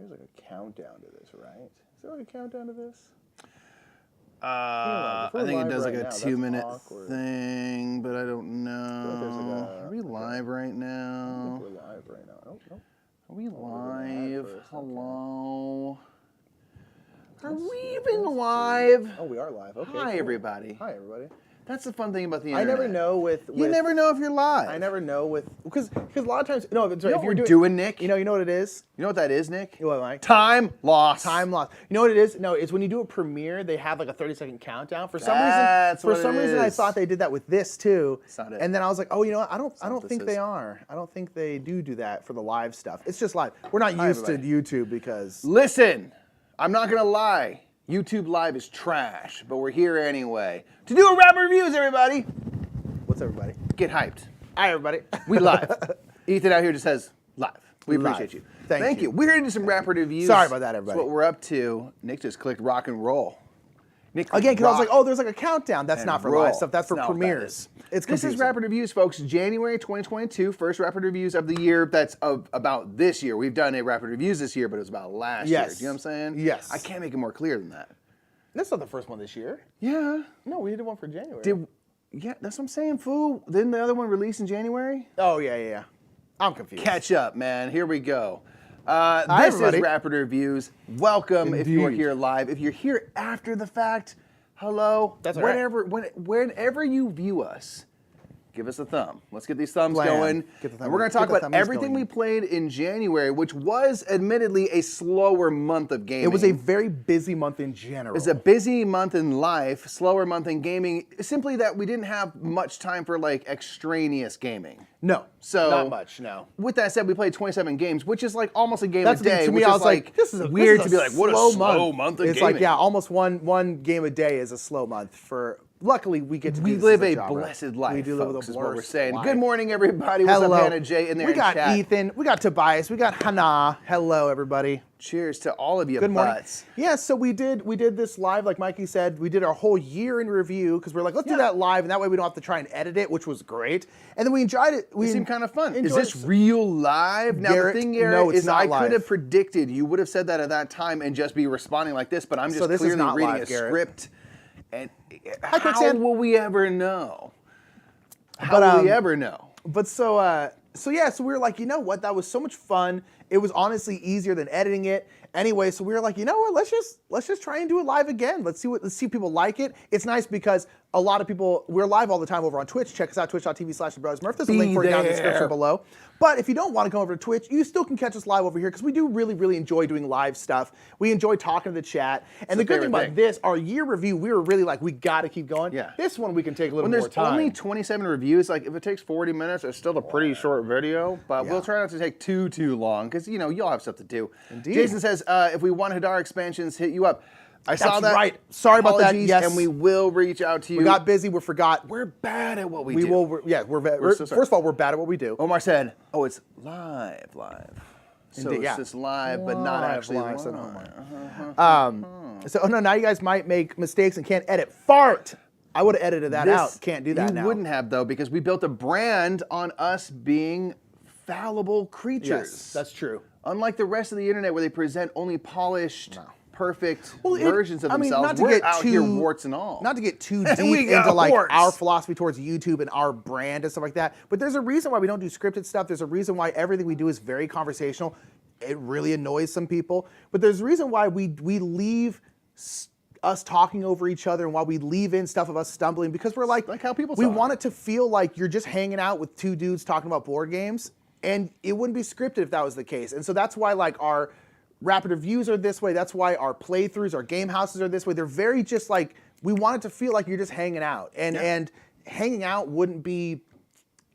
there's like a countdown to this, right? Is there like a countdown to this? I think it does like a 2-minute thing, but I don't know. Are we live right now? I think we're live right now. I don't know. Are we live? Hello? Are we even live? Oh, we are live. Okay. Hi, everybody. Hi, everybody. That's the fun thing about the internet. I never know You never know if you're live. I never know because a lot of times You know what we're doing, Nick? You know what it is? You know what that is, Nick? What, Mike? Time loss. Time loss. You know what it is? No, it's when you do a premiere, they have like a 30-second countdown. For some reason, I thought they did that with this too. That's not it. And then I was like, oh, you know what? I don't think they are. I don't think they do that for the live stuff. It's just live. We're not used to YouTube because. Listen, I'm not gonna lie. YouTube Live is trash, but we're here anyway. To do a Rapid Reviews, everybody. What's everybody? Get hyped. Hi, everybody. We live. Ethan out here just says live. We appreciate you. Thank you. We're here to do some Rapid Reviews. Sorry about that, everybody. That's what we're up to. Nick just clicked rock and roll. Nick Again, because I was like, oh, there's like a countdown. That's not for live stuff. That's for premieres. It's confusing. This is Rapid Reviews, folks. January 2022, first Rapid Reviews of the year. That's about this year. We've done a Rapid Reviews this year, but it was about last year. Do you know what I'm saying? Yes. I can't make it more clear than that. That's not the first one this year. Yeah. No, we did one for January. Yeah, that's what I'm saying, fool. Didn't the other one release in January? Oh, yeah. I'm confused. Catch up, man. Here we go. Hi, this everybody. is Rapid Reviews. Welcome if Indeed. you're here live. If you're here after the fact, hello. That's all right. Whenever you view us, give us a thumb. Let's get these thumbs going. And we're going to talk about everything we played in January, which was admittedly a slower month of gaming. It was a very busy month in general. It's a busy month in life, slower month in gaming. Simply that we didn't have much time for like extraneous gaming. No, so not much. No. With that said, we played 27 games, which is like almost a game a day. To me, I was like, this is weird to be like, what a slow month of gaming. It's like, yeah, almost one game a day is a slow month for. Luckily, we get to we live a blessed life. We do live with a blessed life. Is what we're saying. Good morning, everybody. What's up, Hannah J? In there, we got Ethan. We got Tobias. We got Hannah. Hello, everybody. Cheers to all of you. Good morning. Yeah, so we did this live, like Mikey said. We did our whole year in review because we're like, let's do that live, and that way we don't have to try and edit it, which was great. And then we enjoyed it. It seemed kind of fun. Is this real live? Now Garrett, the thing here no, it's is, not I could have predicted you would have said that at that time and just be responding like this, but I'm just clearly reading a script. And how will we ever know? How will we ever know? But so we were like, you know what? That was so much fun. It was honestly easier than editing it. Anyway, so we were like, you know what? Let's just try and do it live again. Let's see if people like it. It's nice because a lot of people, we're live all the time over on Twitch. Check us out, twitch.tv/TheBrothersMurph. There's a link for it down in the description below. But if you don't want to come over to Twitch, you still can catch us live over here because we do really, really enjoy doing live stuff. We enjoy talking to the chat. And the good thing about this, our year review, we were really like, we got to keep going. Yeah. This one we can take a little more time. When there's only 27 reviews, like if it takes 40 minutes, it's still a pretty short video. But we'll try not to take too long because, you'll have stuff to do. Indeed. Jason says, if we want Hadar expansions, hit you up. I saw that. Right. Sorry about that. Yes. And we will reach out to you. We got busy. We forgot. We're bad at what we do. First of all, we're bad at what we do. Omar said, "Oh, it's live." So Indeed, it's just live, but not actually live. So now you guys might make mistakes and can't edit. Fart. I would have edited that out. Can't do that now. You wouldn't have though, because we built a brand on us being fallible creatures. Yes, that's true. Unlike the rest of the internet, where they present only polished. Perfect versions of themselves. Not to We're get out here warts and all. Not to get too deep into like our philosophy towards YouTube and our brand and stuff like that. But there's a reason why we don't do scripted stuff. There's a reason why everything we do is very conversational. It really annoys some people. But there's a reason why we leave us talking over each other and why we leave in stuff of us stumbling because we're like how people we want it to feel like you're just hanging out with two dudes talking about board games, and it wouldn't be scripted if that was the case. And so that's why like our Rapid Reviews are this way. That's why our playthroughs, our game houses are this way. They're very just like, we want it to feel like you're just hanging out. And hanging out wouldn't be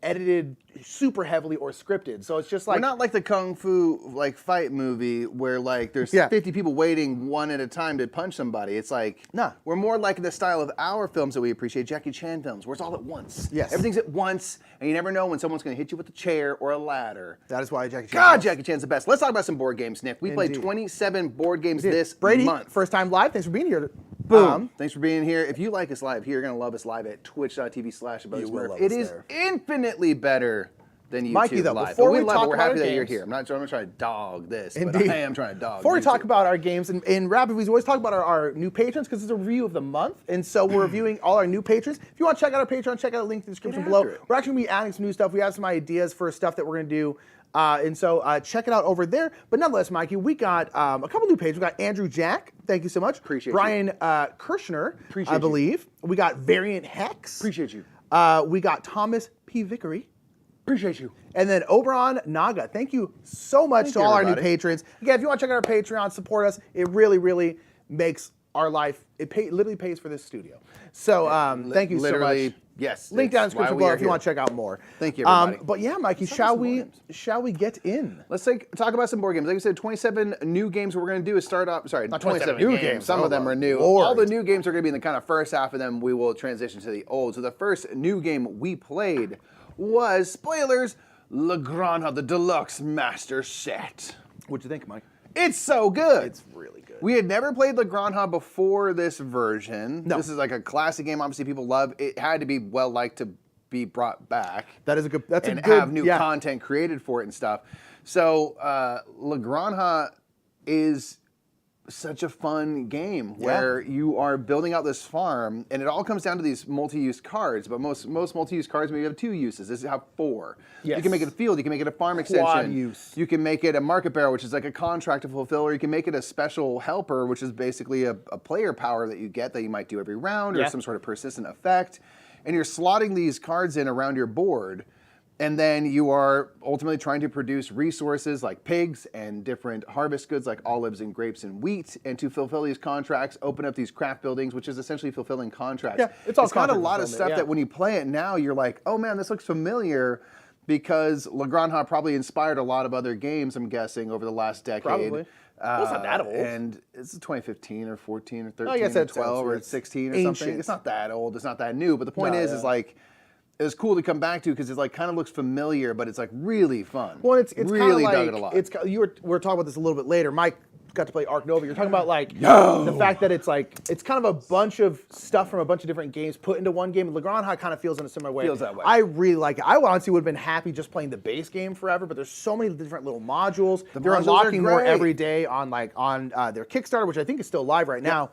edited super heavily or scripted. So it's just like... We're not like the Kung Fu like fight movie where like there's 50 people waiting one at a time to punch somebody. It's like, we're more like the style of our films that we appreciate, Jackie Chan films, where it's all at once. Yes. Everything's at once, and you never know when someone's going to hit you with a chair or a ladder. That is why Jackie Chan... Jackie Chan's the best. Let's talk about some board games, Nick. We played 27 board games this Brady, month. First time live. Thanks for being here. Boom. Thanks for being here. If you like us live here, you're going to love us live at twitch.tv/TheBrothersMurph. It is infinitely better than YouTube Mikey, though, Live. before But we talk we're about happy our that you're games. here. I'm not trying to dog this, Indeed. but I am trying to dog Before we YouTube. talk about our games, in Rapid Reviews, we always talk about our new patrons because it's a review of the month. And so we're reviewing all our new patrons. If you want to check out our Patreon, check out the link in the description below. We're actually going to be adding some new stuff. We have some ideas for stuff that we're going to do. And so check it out over there. But nonetheless, Mikey, we got a couple new patrons. We got Andrew Jack. Thank you so much. Appreciate Brian Kirshner, I believe. We got Variant Hex. Appreciate you. We got Thomas P. Vickery. Appreciate you. And then Oberon Naga. Thank you so much to all our new patrons. Again, if you want to check out our Patreon, support us. It really, really makes our life, literally pays for this studio. So thank you so much. Yes. Link down in the description below if you want to check out more. Thank you, everybody. But yeah, Mikey, shall we get in? Let's talk about some board games. Like I said, 27 new games. What we're going to do is start off. Sorry, Not 27 new games. Some of them are new. Lord. All the new games are going to be in the kind of first half, and then we will transition to the old. So the first new game we played was, spoilers, Legranja, the Deluxe Master Set. What'd you think, Mike? It's so good. It's really good. We had never played Legranja before this version. No. This is like a classic game. Obviously, people love. It had to be well liked to be brought back. That is a good. That's and a good. have new content created for it and stuff. So Legranja is such a fun game where you are building out this farm, and it all comes down to these multi-use cards. But most multi-use cards maybe have 2 uses. This have 4. Yes. You can make it a field. You can make it a farm extension. Quad use. You can make it a market barrel, which is like a contract to fulfill, or you can make it a special helper, which is basically a player power that you get that you might do every round, or some sort of persistent effect. And you're slotting these cards in around your board. And then you are ultimately trying to produce resources like pigs and different harvest goods like olives and grapes and wheat. And to fulfill these contracts, open up these craft buildings, which is essentially fulfilling contracts. Yeah, it's all got a contract lot of stuff that when you play it now, you're like, oh man, this looks familiar, because Legranja probably inspired a lot of other games, I'm guessing, over the last decade. Probably. Well, it's not that old. And it's 2015 or 14 or 13 I guess or that's 12 or it's 16 or ancient. something. It's not that old. It's not that new. But the point is like, it was cool to come back to because it like kind of looks familiar, but it's like really fun. Well, it's really like, dug it a lot. We're talking about this a little bit later. Mike got to play Ark Nova. You're talking about like the fact that it's like it's kind of a bunch of stuff from a bunch of different games put into one game. Legranja kind of feels in a similar way. Feels that way. I really like it. I honestly would have been happy just playing the base game forever, but there's so many different little modules. They're modules unlocking are more great. every day on their Kickstarter, which I think is still live right now.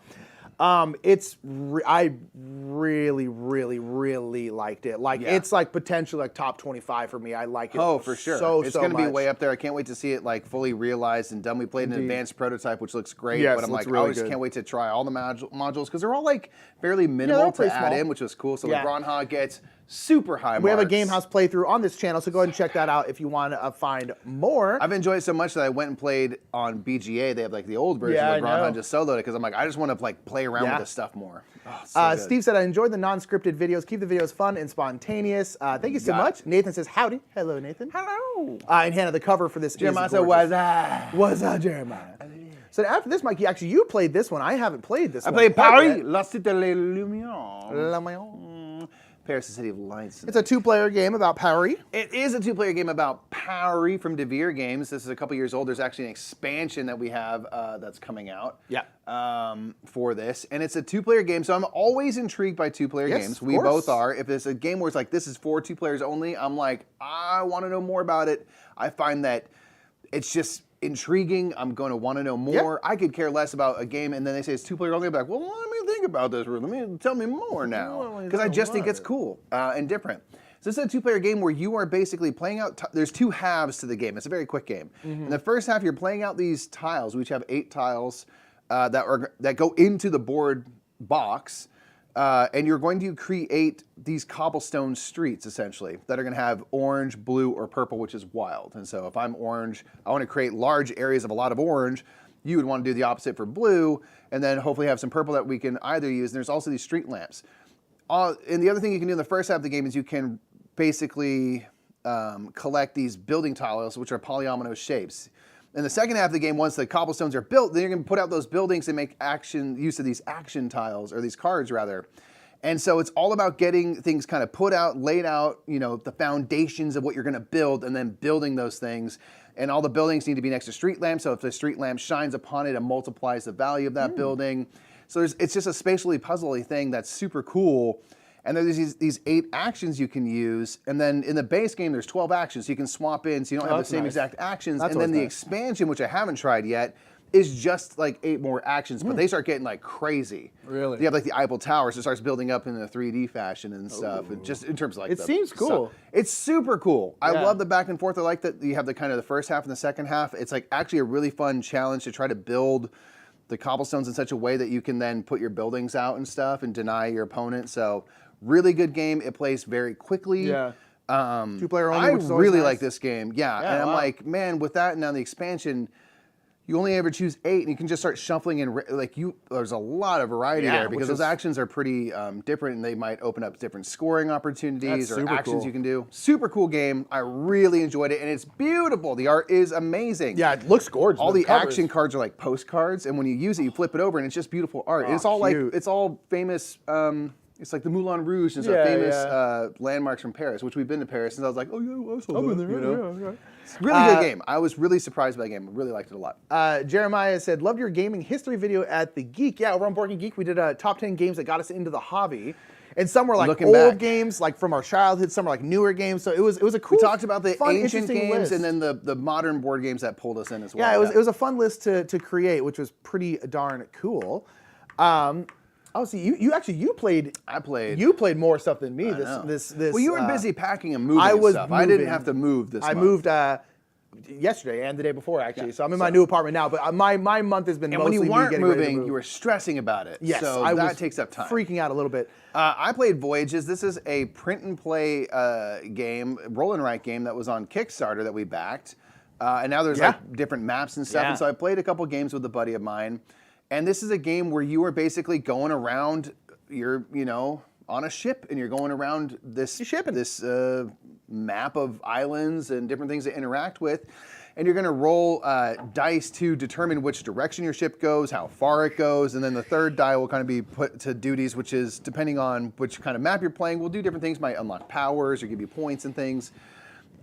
I really, really, really liked it. Like it's like potentially like top 25 for me. I like it. Oh, for sure. It's so going to be much. way up there. I can't wait to see it like fully realized and done. We played an advanced prototype, which looks great. Yes, but I'm looks like, really I just good. can't wait to try all the modules because they're all like fairly minimal to pretty add small. in, which was cool. So Yeah. Legranja gets super high We have a marks. Game House playthrough on this channel, so go ahead and check that out if you want to find more. I've enjoyed it so much that I went and played on BGA. They have like the old version Yeah, of I Legranja know. and just soloed it because I'm like, I just want to like play around with this stuff more. Oh, so good. Steve said, I enjoyed the non-scripted videos. Keep the videos fun and spontaneous. Thank you so much. Nathan says, howdy. Hello, Nathan. Hello. And Hannah, the cover for this Jeremiah is said, gorgeous. what's up? What's up, Jeremiah? So after this, Mikey, actually, you played this one. I haven't played this I one. played quite Paris, yet. La Cité de Lumion. La Maison. Paris, the city of lights. It's a 2-player game about Paris. It is a 2-player game about Paris from DeVere Games. This is a couple years old. There's actually an expansion that we have that's coming out for this. And it's a 2-player game, so I'm always intrigued by 2-player games. We both are. If it's a game where it's like, this is for 2 players only, I'm like, I want to know more about it. I find that it's just intriguing. I'm going to want to know more. I could care less about a game, and then they say it's 2-player only. I'm like, well, let me think about this. Tell me more now, because I just think it's cool and different. So this is a 2-player game where you are basically playing out. There's 2 halves to the game. It's a very quick game. In the first half, you're playing out these tiles. We each have 8 tiles that go into the board box. And you're going to create these cobblestone streets, essentially, that are going to have orange, blue, or purple, which is wild. And so if I'm orange, I want to create large areas of a lot of orange. You would want to do the opposite for blue, and then hopefully have some purple that we can either use. And there's also these street lamps. And the other thing you can do in the first half of the game is you can basically collect these building tiles, which are polyomino shapes. In the second half of the game, once the cobblestones are built, then you're going to put out those buildings and make use of these action tiles, or these cards rather. And so it's all about getting things kind of put out, laid out, the foundations of what you're going to build, and then building those things. And all the buildings need to be next to street lamps, so if the street lamp shines upon it, it multiplies the value of that building. So it's just a spatially puzzly thing that's super cool. And there's these 8 actions you can use, and then in the base game there's 12 actions, so you can swap in, so you don't have the same exact actions. And then the expansion, which I haven't tried yet, is just like 8 more actions, but they start getting like crazy. Really? You have like the Eiffel Tower, so it starts building up in a 3D fashion and stuff. And just in terms of like it seems cool. Stuff. It's super cool. I love the back and forth. I like that you have the kind of the first half and the second half. It's like actually a really fun challenge to try to build the cobblestones in such a way that you can then put your buildings out and stuff and deny your opponent. So really good game. It plays very quickly. Yeah. 2-player only. I really like this game. Yeah. And I'm like, man, with that and now the expansion, you only ever choose 8, and you can just start shuffling in. Like there's a lot of variety there because those actions are pretty different, and they might open up different scoring opportunities or actions you can do. Super cool game. I really enjoyed it, and it's beautiful. The art is amazing. Yeah, it looks gorgeous. All the action cards are like postcards, and when you use it, you flip it over, and it's just beautiful art. It's all like it's all famous. It's like the Moulin Rouge and stuff, famous landmarks from Paris, which we've been to Paris, and I was like, oh yeah, I saw that. There, you know? It's a really good game. I was really surprised by the game. I really liked it a lot. Jeremiah said, loved your gaming history video at the Geek. Yeah, over on Board Game Geek, we did a top 10 games that got us into the hobby. And some were like old games, like from our childhood. Some were like newer games. So it was a cool. We talked about the fun, ancient games list. and then the modern board games that pulled us in as well. Yeah, it was a fun list to create, which was pretty darn cool. Oh, see, you played. I played. You played more stuff than me. This. Well, you were busy packing and moving. I was. Stuff. I didn't have to move this. I moved yesterday and the day before actually. Yeah. So I'm in my new apartment now. But my month has been mostly me getting ready to move. And when you weren't moving, you were stressing about it. Yes, so that takes up time. Freaking out a little bit. I played Voyages. This is a print and play game, roll and write game that was on Kickstarter that we backed. And now there's like different maps and stuff. And so I played a couple games with a buddy of mine. And this is a game where you are basically going around, you're, on a ship, and you're going around this map of islands and different things to interact with. And you're going to roll dice to determine which direction your ship goes, how far it goes, and then the third die will kind of be put to duties, which is, depending on which kind of map you're playing, will do different things, might unlock powers or give you points and things.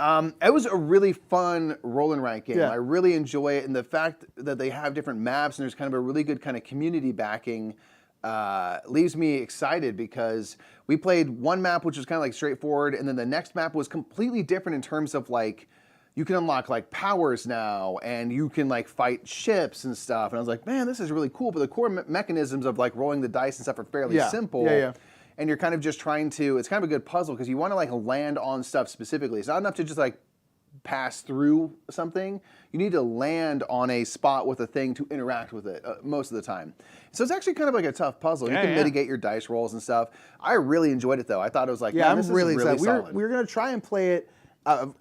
It was a really fun roll and write game. I really enjoy it, and the fact that they have different maps and there's kind of a really good kind of community backing leaves me excited because we played one map which was kind of like straightforward, and then the next map was completely different in terms of like you can unlock like powers now, and you can like fight ships and stuff. And I was like, man, this is really cool. But the core mechanisms of like rolling the dice and stuff are fairly simple. And you're kind of just trying to, it's kind of a good puzzle because you want to like land on stuff specifically. It's not enough to just like pass through something. You need to land on a spot with a thing to interact with it most of the time. So it's actually kind of like a tough puzzle. You can mitigate your dice rolls and stuff. I really enjoyed it though. I thought it was like, I'm this really is really excited. solid. We were going to try and play it.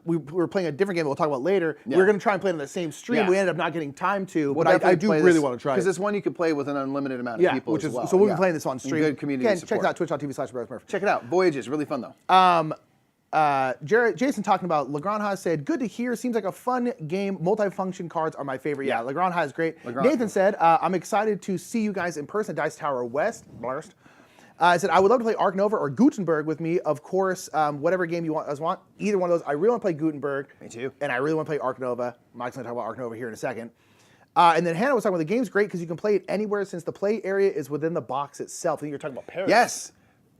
We were playing a different game we'll talk about later. We were going to try and play it on the same stream. We ended up not getting time to, but I do really want to try it. Because it's one you could play with an unlimited amount of people as well. So we'll be playing this on stream. Good community support. Check it out, twitch.tv/BrotherMurph. Check it out. Voyages, really fun though. Jason talking about Legranja said, good to hear. Seems like a fun game. Multifunction cards are my favorite. Yeah, Legranja is great. Nathan said, I'm excited to see you guys in person at Dice Tower West. I said, I would love to play Ark Nova or Gutenberg with me. Of course, whatever game you want. Either one of those. I really want to play Gutenberg. Me too. And I really want to play Ark Nova. Mike's going to talk about Ark Nova here in a second. And then Hannah was talking about the game's great because you can play it anywhere since the play area is within the box itself. I think you're talking about Paris.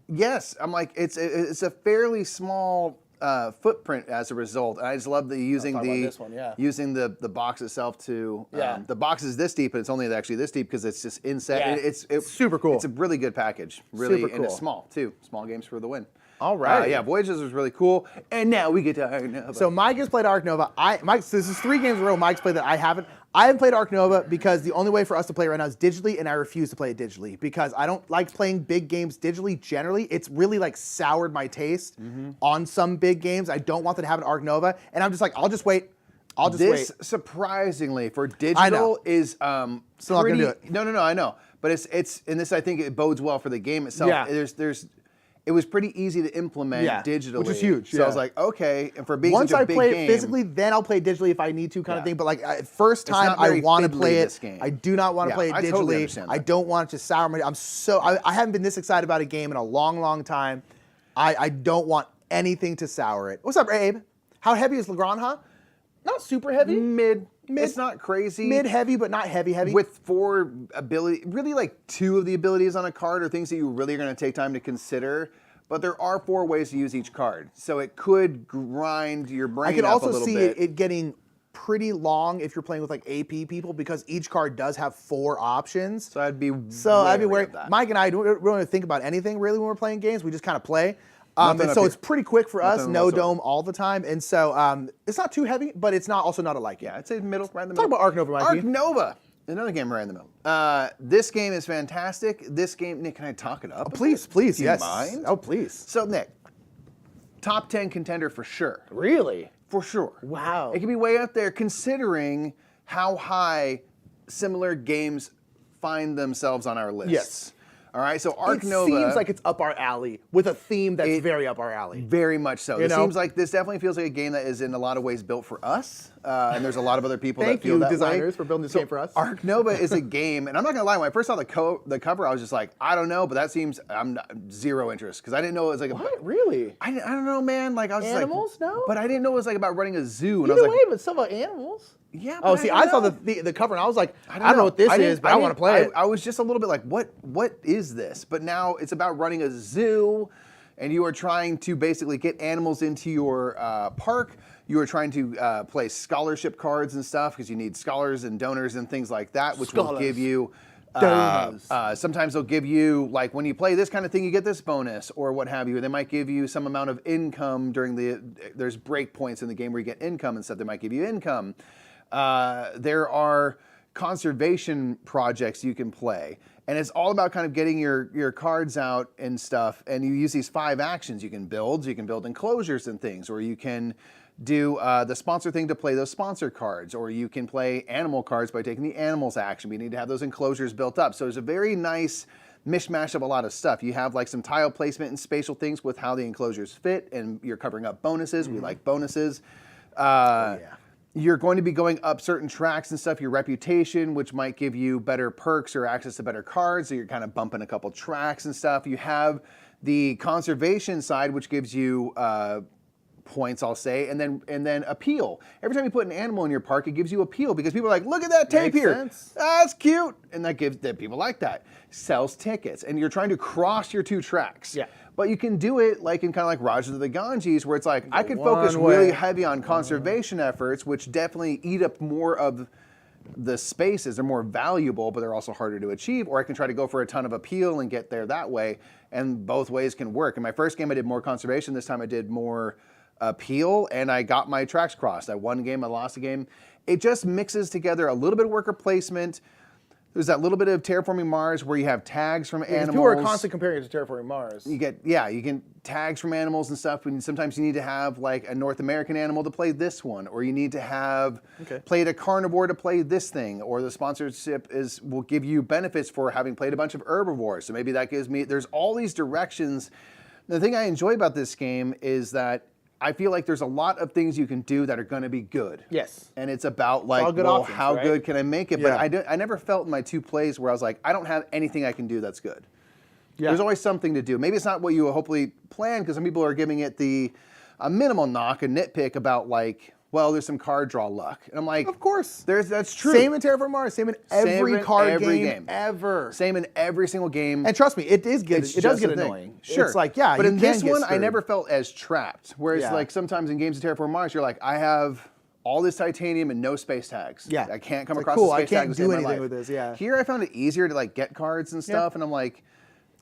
Yes. I'm like, it's a fairly small footprint as a result. And I just love the using the box itself to the box is this deep, but it's only actually this deep because it's just inset. It's super cool. It's a really good package. Really, super cool. And it's small too. Small games for the win. All right. Voyages was really cool. And now we get to Ark Nova. So Mike has played Ark Nova. This is 3 games in a row Mike's played that I haven't. I haven't played Ark Nova because the only way for us to play right now is digitally, and I refuse to play it digitally because I don't like playing big games digitally generally. It's really like soured my taste on some big games. I don't want them to have an Ark Nova, and I'm just like, I'll just wait. This, surprisingly, for digital is still not gonna do it. No, I know. But it's and this I think it bodes well for the game itself. Yeah. It was pretty easy to implement digitally. Which is huge. So I was like, okay, and for being once such a I big play game, it physically, then I'll play digitally if I need to kind of thing. But like first time I want to play it. I do not want to play it digitally. Totally understand that. I don't want it to sour my I haven't been this excited about a game in a long, long time. I don't want anything to sour it. What's up, Abe? How heavy is Legranja? Not super heavy. Mid. It's not crazy. Mid-heavy, but not heavy. With 4 ability, really like 2 of the abilities on a card are things that you really are going to take time to consider. but there are 4 ways to use each card. So it could grind your brain I could up also a little see bit. it getting pretty long if you're playing with like AP people because each card does have 4 options. So I'd be wary of that. Mike and I don't really think about anything really when we're playing games. We just kind of play. Nothing And up so here. it's pretty quick for us, Nothing no whatsoever. dome all the time. And so it's not too heavy, but it's not also not a like it. Yeah, I'd say middle, right in the Talk middle. about Ark Nova, Mikey. Ark Nova, another game right in the middle. This game is fantastic. This game, Nick, can I talk it up? Please, Do you yes. mind? Oh, please. So, Nick, top 10 contender for sure. Really? For sure. Wow. It can be way up there considering how high similar games find themselves on our list. Yes. All right, so Ark It Nova. seems like it's up our alley with a theme that's very up our alley. Very much so. It know? seems like this definitely feels like a game that is in a lot of ways built for us, and there's a lot of other people Thank that feel you, that designers, way. for building this game for us. Ark Nova is a game, and I'm not gonna lie. When I first saw the cover, I was just like, I don't know, but that seems zero interest because I didn't know it was like What? Really? I don't know, man. Like I was just Animals? like, No? but I didn't know it was like about running a zoo, and I Either was way, like, but still about animals. yeah. Oh, but see, don't I saw know. the cover and I was like, I don't know what this is, but I want to play it. I was just a little bit like, what is this? But now it's about running a zoo, and you are trying to basically get animals into your park. You are trying to play scholarship cards and stuff because you need scholars and donors and things like that, which will give you. Sometimes they'll give you, like, when you play this kind of thing, you get this bonus or what have you. They might give you some amount of income during there's break points in the game where you get income and stuff. They might give you income. There are conservation projects you can play. And it's all about kind of getting your cards out and stuff. And you use these 5 actions. You can build enclosures and things, or you can do the sponsor thing to play those sponsor cards, or you can play animal cards by taking the animals action. We need to have those enclosures built up. So there's a very nice mishmash of a lot of stuff. You have like some tile placement and spatial things with how the enclosures fit, and you're covering up bonuses. We like bonuses. You're going to be going up certain tracks and stuff, your reputation, which might give you better perks or access to better cards. So you're kind of bumping a couple tracks and stuff. You have the conservation side, which gives you points, I'll say, and then appeal. Every time you put an animal in your park, it gives you appeal because people are like, look at that tape Makes here. sense. That's cute. And that people like that. Sells tickets. And you're trying to cross your 2 tracks. Yeah. But you can do it like in kind of like Rogers of the Ganges, where it's like, I could one focus way. really heavy on conservation efforts, which definitely eat up more of the spaces. They're more valuable, but they're also harder to achieve. Or I can try to go for a ton of appeal and get there that way. And both ways can work. In my first game, I did more conservation. This time I did more appeal, and I got my tracks crossed. I won a game, I lost a game. It just mixes together a little bit of worker placement. There's that little bit of Terraforming Mars where you have tags from animals. People are constantly comparing it to Terraforming Mars. You get tags from animals and stuff. And sometimes you need to have like a North American animal to play this one, or you need to have played a carnivore to play this thing, or the sponsorship will give you benefits for having played a bunch of herbivores. So maybe that gives me, there's all these directions. The thing I enjoy about this game is that I feel like there's a lot of things you can do that are going to be good. Yes. And it's about like, all good well, options, how right? good can I make it? Yeah. But I never felt in my 2 plays where I was like, I don't have anything I can do that's good. Yeah. There's always something to do. Maybe it's not what you hopefully plan, because some people are giving it a minimal knock, a nitpick about like, well, there's some card draw luck. And I'm like, Of course. that's true. Same in Terraforming Mars. Same in every card every game ever. Same in every single game. And trust me, it does get Just a thing. annoying. Sure. It's like, yeah, but you in can this get one, I screwed. never felt as trapped. Whereas Yeah. like sometimes in games of Terraforming Mars, you're like, I have all this titanium and no space tags. Yeah. I can't come It's like, across cool, the I space can't tags to do save my anything life. with this, yeah. Here I found it easier to like get cards and stuff, and I'm like,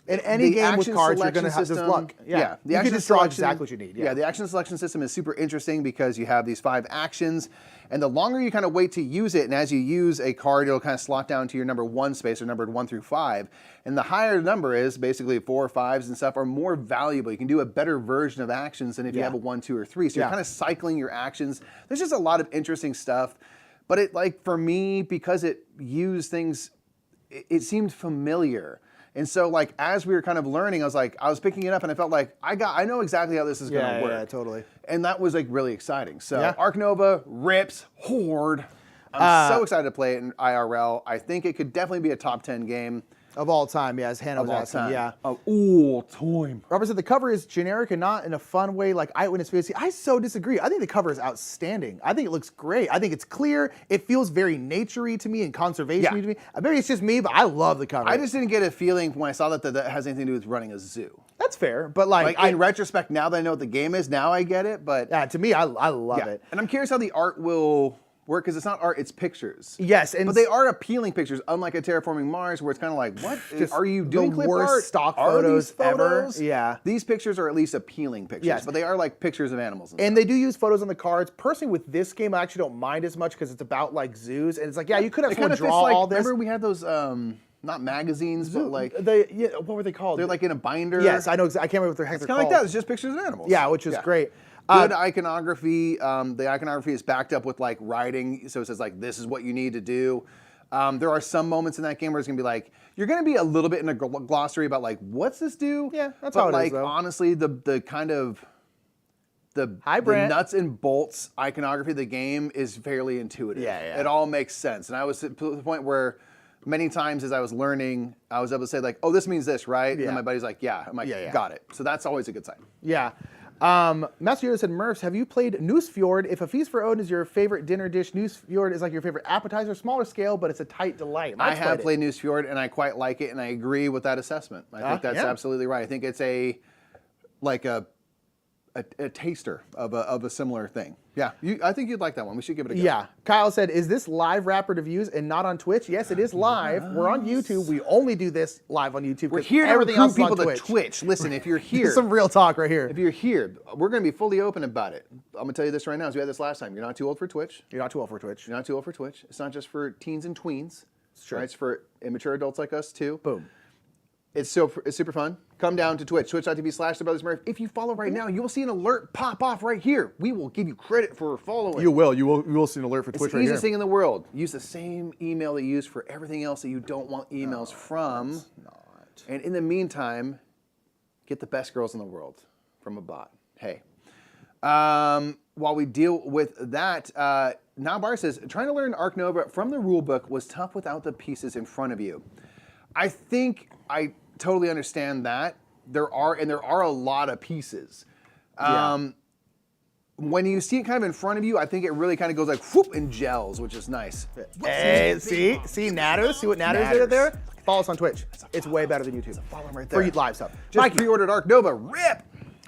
In any the game with action cards, you're going to selection have this system- luck. Yeah, the you action can just draw selection- exactly what you need. Yeah, the action selection system is super interesting because you have these 5 actions, and the longer you kind of wait to use it, and as you use a card, it'll kind of slot down to your number 1 space, or numbered 1 through 5. And the higher the number is, basically 4 or 5s and stuff, are more valuable. You can do a better version of actions than if you have a 1, 2, or 3. So you're kind of cycling your actions. There's just a lot of interesting stuff. But it, like, for me, because it used things, it seemed familiar. And so, like, as we were kind of learning, I was picking it up, and I felt like I know exactly how this is going to work. Yeah, totally. And that was like really exciting. So Yeah. Ark Nova rips horde. I'm so excited to play it in IRL. I think it could definitely be a top 10 game. Of all time, yes. Hannah Of was all asking, time. yeah. Of all time. Robert said the cover is generic and not in a fun way like Eyewitness Fantasy. I so disagree. I think the cover is outstanding. I think it looks great. I think it's clear. It feels very nature-y to me and conservation-y to me. Maybe it's just me, but I love the cover. I just didn't get a feeling when I saw that that has anything to do with running a zoo. That's fair, but like in retrospect, now that I know what the game is, now I get it. But to me, I love it. And I'm curious how the art will work because it's not art, it's pictures. Yes, but they are appealing pictures, unlike a Terraforming Mars, where it's kind of like, what are you doing? The clip worst art? stock Are photos these photos ever. Yeah, these pictures are at least appealing pictures. Yes. But they are like pictures of animals. And they do use photos on the cards. Personally, with this game, I actually don't mind as much because it's about like zoos, and it's like, you could have someone draw all this. Remember we had those. Not magazines, but like what were they called? They're like in a binder. Yes, I know. I can't remember what they're called. It's kind of like that. It's just pictures of animals. Yeah, which is great. Good iconography. The iconography is backed up with like writing, so it says like this is what you need to do. There are some moments in that game where it's gonna be like you're gonna be a little bit in a glossary about like what's this do? Yeah, that's how it is. Like though. honestly, the kind of the nuts and bolts iconography of the game is fairly intuitive. Yeah. It all makes sense, and I was at the point where. Many times as I was learning, I was able to say like, oh, this means this, right? And my buddy's like, yeah. I'm like, got it. So that's always a good sign. Yeah. Master Yoda said, Murphs, have you played Noosefjord? If a feast for Odin is your favorite dinner dish, Noosefjord is like your favorite appetizer, smaller scale, but it's a tight delight. I have played Noosefjord, and I quite like it, and I agree with that assessment. I think that's absolutely right. I think it's a taster of a similar thing. Yeah, I think you'd like that one. We should give it a go. Yeah. Kyle said, is this live Rapid Reviews and not on Twitch? Yes, it is live. We're on YouTube. We only do this live on YouTube. We're here to recruit people to Twitch. Listen, if you're here. Some real talk right here. If you're here, we're going to be fully open about it. I'm going to tell you this right now, as we had this last time. You're not too old for Twitch. You're not too old for Twitch. You're not too old for Twitch. It's not just for teens and tweens. Sure. Right? It's for immature adults like us, too. Boom. It's super fun. Come down to Twitch, twitch.tv/TheBrothersMurph. If you follow right now, you will see an alert pop off right here. We will give you credit for following. You will see an alert for Twitch right here. It's the easiest thing in the world. Use the same email that you use for everything else that you don't want emails from. And in the meantime, get the best girls in the world from a bot. Hey. While we deal with that, Now Bar says, trying to learn Arc Nova from the rulebook was tough without the pieces in front of you. I think I totally understand that. There are a lot of pieces. When you see it kind of in front of you, I think it really kind of goes like whoop and gels, which is nice. Hey, see Natters? See what Natters did there? Follow us on Twitch. It's way better than YouTube. Follow him right there. For live stuff. Just pre-ordered Arc Nova. Rip!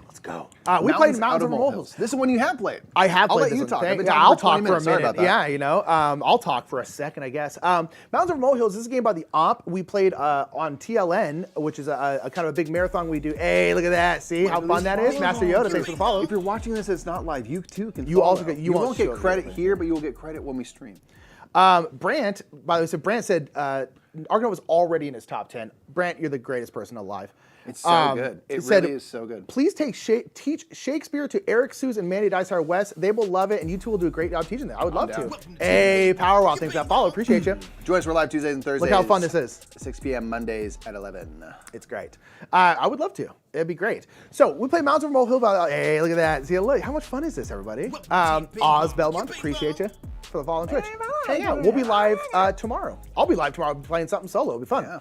Let's go. We played Mountains Over Molehills. This is one you have played. I have played. I'll let you talk. I'll talk for a minute. Sorry about that. Yeah, I'll talk for a second, I guess. Mountains Over Molehills. This is a game by the Omp. We played on TLN, which is a kind of a big marathon we do. Hey, look at that! See how fun that is, Master Yoda. Thanks for the follow. If you're watching this, it's not live. You too can. You also get. You won't get credit here, but you will get credit when we stream. Brant, by the way, so Brant said Arc Nova was already in his top 10. Brant, you're the greatest person alive. It's so good. It really is so good. Please teach Shakespeare to Eric Suze and Mandy Dysar West. They will love it, and you two will do a great job teaching that. I would love to. Hey, Powerwall, thanks for that follow. Appreciate you. Join us for live Tuesdays and Thursdays. Look how fun this is. 6 p.m. Mondays at 11. It's great. I would love to. It'd be great. So we play Mountains Over Molehill. Hey, look at that. See, look, how much fun is this, everybody? Oz Belmont, appreciate you for the follow on Twitch. Hang out. We'll be live tomorrow. I'll be live tomorrow playing something solo. It'll be fun. Yeah.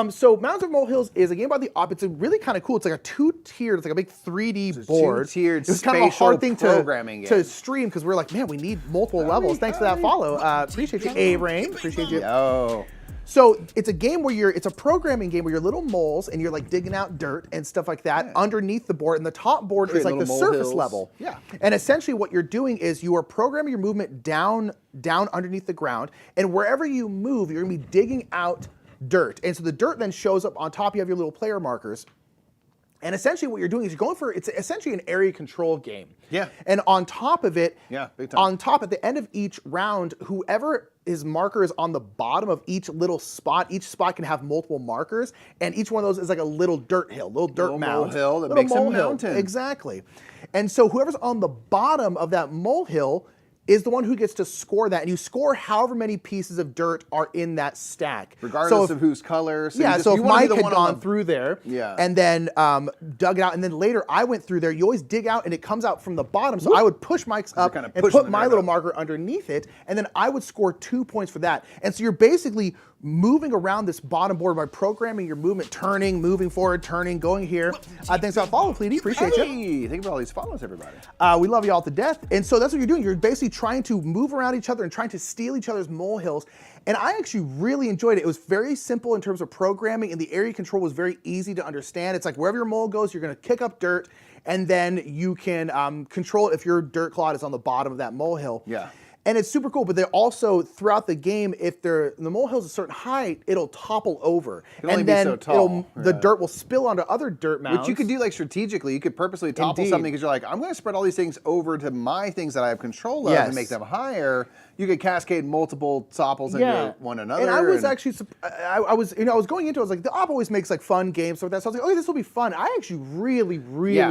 So Mountains Over Molehills is a game by the Op. It's a really kind of cool. It's like a two-tiered, it's like a big 3D board. Two-tiered it was kind of a hard thing programming to stream because we're like, man, we need multiple levels. Thanks for that follow. Appreciate you, A-Rain. Appreciate you. Yo. So it's a game where it's a programming game where you're little moles and you're like digging out dirt and stuff like that underneath the board. And the top board is like the surface level. Yeah. And essentially what you're doing is you are programming your movement down underneath the ground. And wherever you move, you're gonna be digging out dirt. And so the dirt then shows up on top. You have your little player markers. And essentially what you're doing is you're going for, it's essentially an area control game. Yeah. And on top of it, big time. on top at the end of each round, whoever his marker is on the bottom of each spot can have multiple markers, and each one of those is like a little dirt hill, little dirt mound. Molehill that makes a mountain. Exactly. And so whoever's on the bottom of that molehill is the one who gets to score that, and you score however many pieces of dirt are in that stack. Regardless of whose color. So so if Mike had gone through there and then dug it out, and then later I went through there, you always dig out and it comes out from the bottom, so I would push Mike's up and put my little marker underneath it, and then I would score 2 points for that. And so you're basically moving around this bottom board by programming your movement, turning, moving forward, turning, going here. Thanks for that follow, Fleety. Appreciate you. Hey, think about all these follows, everybody. We love you all to death. And so that's what you're doing. You're basically trying to move around each other and trying to steal each other's molehills. And I actually really enjoyed it. It was very simple in terms of programming, and the area control was very easy to understand. It's like wherever your mole goes, you're going to kick up dirt, and then you can control it if your dirt clod is on the bottom of that molehill. Yeah. And it's super cool, but they're also, throughout the game, if the molehill's a certain height, it'll topple over. It'll only be so tall. The dirt will spill onto other dirt mounds. Which you could do like strategically. You could purposely topple something because you're like, I'm going to spread all these things over to my things that I have control of and make them higher. You could cascade multiple topples into one another. And I was actually, I was going into it, I was like, the op always makes like fun games like that. So I was like, oh, this will be fun. I actually really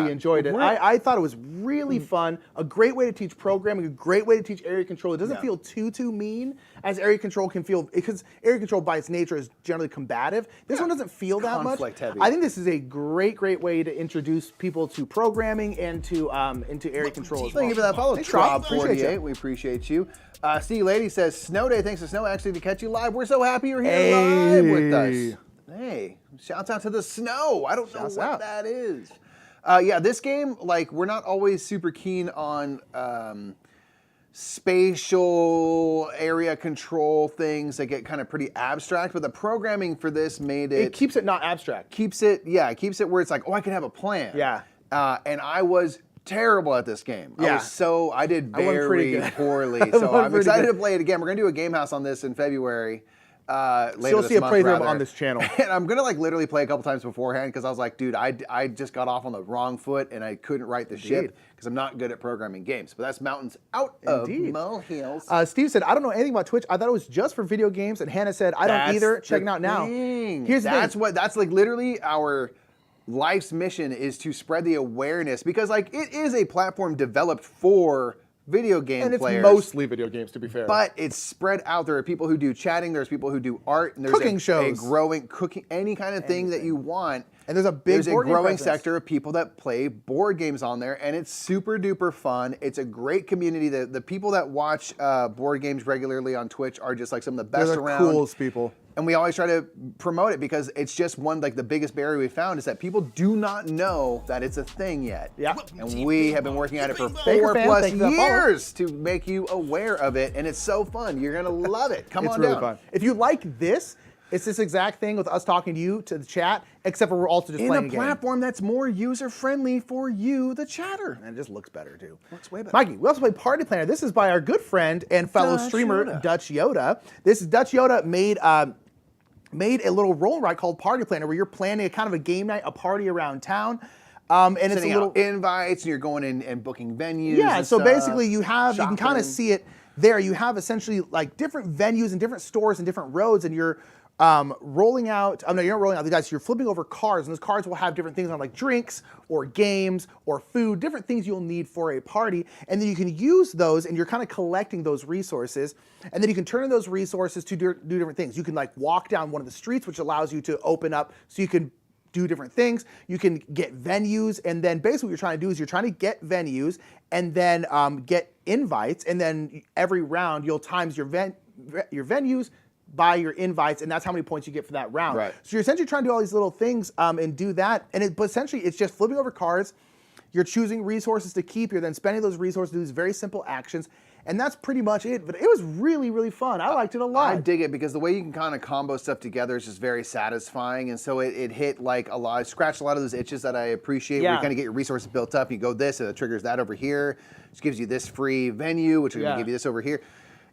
enjoyed it. I thought it was really fun. A great way to teach programming, a great way to teach area control. It doesn't feel too mean, as area control can feel, because area control by its nature is generally combative. This one doesn't feel that much. Heavy. I think this is a great way to introduce people to programming and to into area control as well. Thank you for that follow, Rob. Trop48. We appreciate you. Steve Lady says, Snow Day, thanks to Snow actually to catch you live. We're so happy you're here live with us. Hey, shouts out to the snow. I don't know what that is. Yeah, this game, like, we're not always super keen on spatial area control things that get kind of pretty abstract, but the programming for this made it... It keeps it not abstract. Keeps it where it's like, oh, I can have a plan. Yeah. And I was terrible at this game. Yeah. I did very poorly. So I'm excited to play it again. We're going to do a game house on this in February. Later so you'll see a playthrough on this channel. And I'm going to like literally play a couple times beforehand because I was like, dude, I just got off on the wrong foot and I couldn't right the ship because I'm not good at programming games. But that's mountains out of molehills. Steve said, I don't know anything about Twitch. I thought it was just for video games. And Hannah said, I don't either. Check it out now. Here's the thing. That's like literally our life's mission is to spread the awareness because like it is a platform developed for video game players. And it's mostly video games, to be fair. But it's spread out. There are people who do chatting. There's people who do art. And there's cooking shows. A growing cooking, any kind of thing that you want. And there's a growing sector of people that play board games on there, and it's super duper fun. It's a great community. The people that watch board games regularly on Twitch are just like some of the best around. They're the coolest people. And we always try to promote it because it's just the biggest barrier we found is that people do not know that it's a thing yet. Yeah. And we have been working at it for 4+ years to make you aware of it, and it's so fun. You're gonna love it. Come on down. It's really fun. If you like this, it's this exact thing with us talking to you, to the chat, except for we're also just playing a game. In a platform that's more user-friendly for you, the chatter. And it just looks better, too. Looks way better. Mikey, we also play Party Planner. This is by our good friend and fellow streamer, Dutch Yoda. This is Dutch Yoda made a little roll and write called Party Planner, where you're planning a kind of a game night, a party around town. And Sending it's a little out invites, and you're going in and booking venues. Yeah, and so stuff, basically you can kind of see it there. You have essentially like different venues and different stores and different roads, and you're rolling out. No, you're not rolling out the dice. You're flipping over cards, and those cards will have different things on, like drinks or games or food, different things you'll need for a party. And then you can use those, and you're kind of collecting those resources. And then you can turn in those resources to do different things. You can like walk down one of the streets, which allows you to open up so you can do different things. You can get venues, and then basically what you're trying to do is you're trying to get venues and then get invites, and then every round you'll times your venues by your invites, and that's how many points you get for that round. Right. So you're essentially trying to do all these little things and do that, but essentially it's just flipping over cards. You're choosing resources to keep. You're then spending those resources to do these very simple actions, and that's pretty much it. But it was really, really fun. I liked it a lot. I dig it because the way you can kind of combo stuff together is just very satisfying, and so it hit like scratched a lot of those itches that I appreciate. Where you kind of get your resources built up. You go this, and it triggers that over here. Which gives you this free venue, which is going to give you this over here.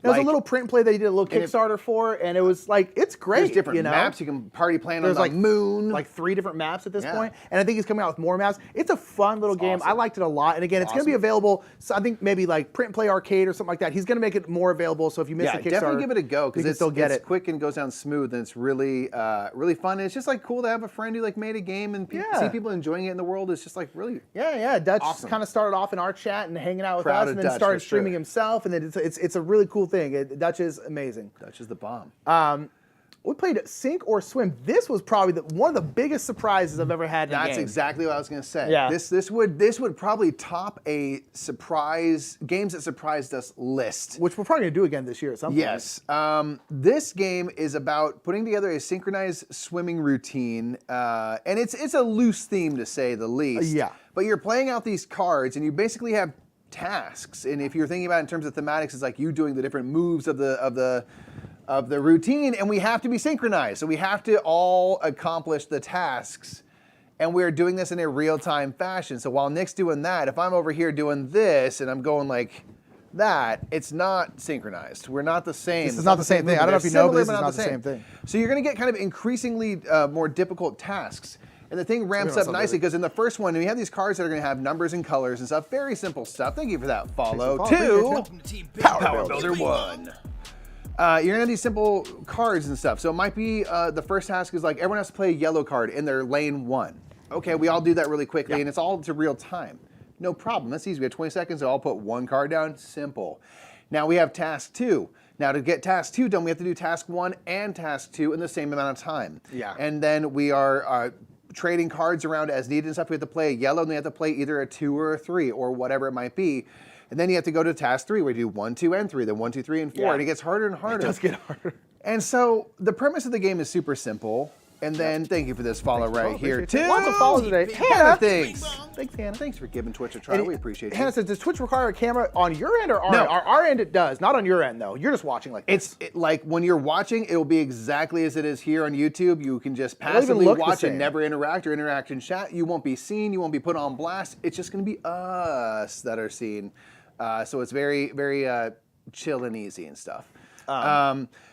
It was a little print and play that he did a little Kickstarter for, and it was like, it's great. There's different maps. You can party plan on the moon. Like 3 different maps at this point, and I think he's coming out with more maps. It's a fun little game. I liked it a lot, and again, it's going to be available. So I think maybe like print and play arcade or something like that. He's going to make it more available. So if you miss the Kickstarter, definitely give it a go because it's it. quick and goes down smooth, and it's really really fun. And it's just like cool to have a friend who like made a game and see people enjoying it in the world. It's just like really Dutch kind of started off in our chat and hanging out with us, and then started streaming himself, and then it's a really cool thing. Dutch is amazing. Dutch is the bomb. We played Sink or Swim. This was probably one of the biggest surprises I've ever had in a game. That's exactly what I was going to say. Yeah. This would probably top a surprise games that surprised us list. Which we're probably going to do again this year at some point. Yes. This game is about putting together a synchronized swimming routine, and it's a loose theme to say the least. Yeah. But you're playing out these cards, and you basically have tasks. And if you're thinking about it in terms of thematics, it's like you doing the different moves of the routine, and we have to be synchronized. So we have to all accomplish the tasks, and we're doing this in a real-time fashion. So while Nick's doing that, if I'm over here doing this and I'm going like that, it's not synchronized. We're not the same. This is not the same thing. I don't know if you know, but this is not the same thing. So you're going to get kind of increasingly more difficult tasks. And the thing ramps up nicely because in the first one, we have these cards that are going to have numbers and colors and stuff. Very simple stuff. Thank you for that follow. 2, Power Builder 1. You're gonna have these simple cards and stuff. So it might be the first task is like everyone has to play a yellow card in their lane 1. Okay, we all do that really quickly, and it's all to real time. No problem. That's easy. We have 20 seconds to all put 1 card down. Simple. Now we have task 2. Now to get task 2 done, we have to do task 1 and task 2 in the same amount of time. Yeah. And then we are trading cards around as needed and stuff. We have to play a yellow, and we have to play either a 2 or a 3 or whatever it might be. And then you have to go to task 3 where you do 1, 2, and 3, then 1, 2, 3, and 4, and it gets harder and harder. It does get harder. And so the premise of the game is super simple. And then thank you for this follow right here too. Lots of follows today. Hannah, thanks. Thanks, Hannah. Thanks for giving Twitch a try. We appreciate it. Hannah says, does Twitch require a camera on your end or our No. end? Our end it does. Not on your end though. You're just watching like this. It's like when you're watching, it will be exactly as it is here on YouTube. You can just passively look the watch and same. never interact or interact in chat. You won't be seen. You won't be put on blast. It's just going to be us that are seen. So it's very, very chill and easy and stuff.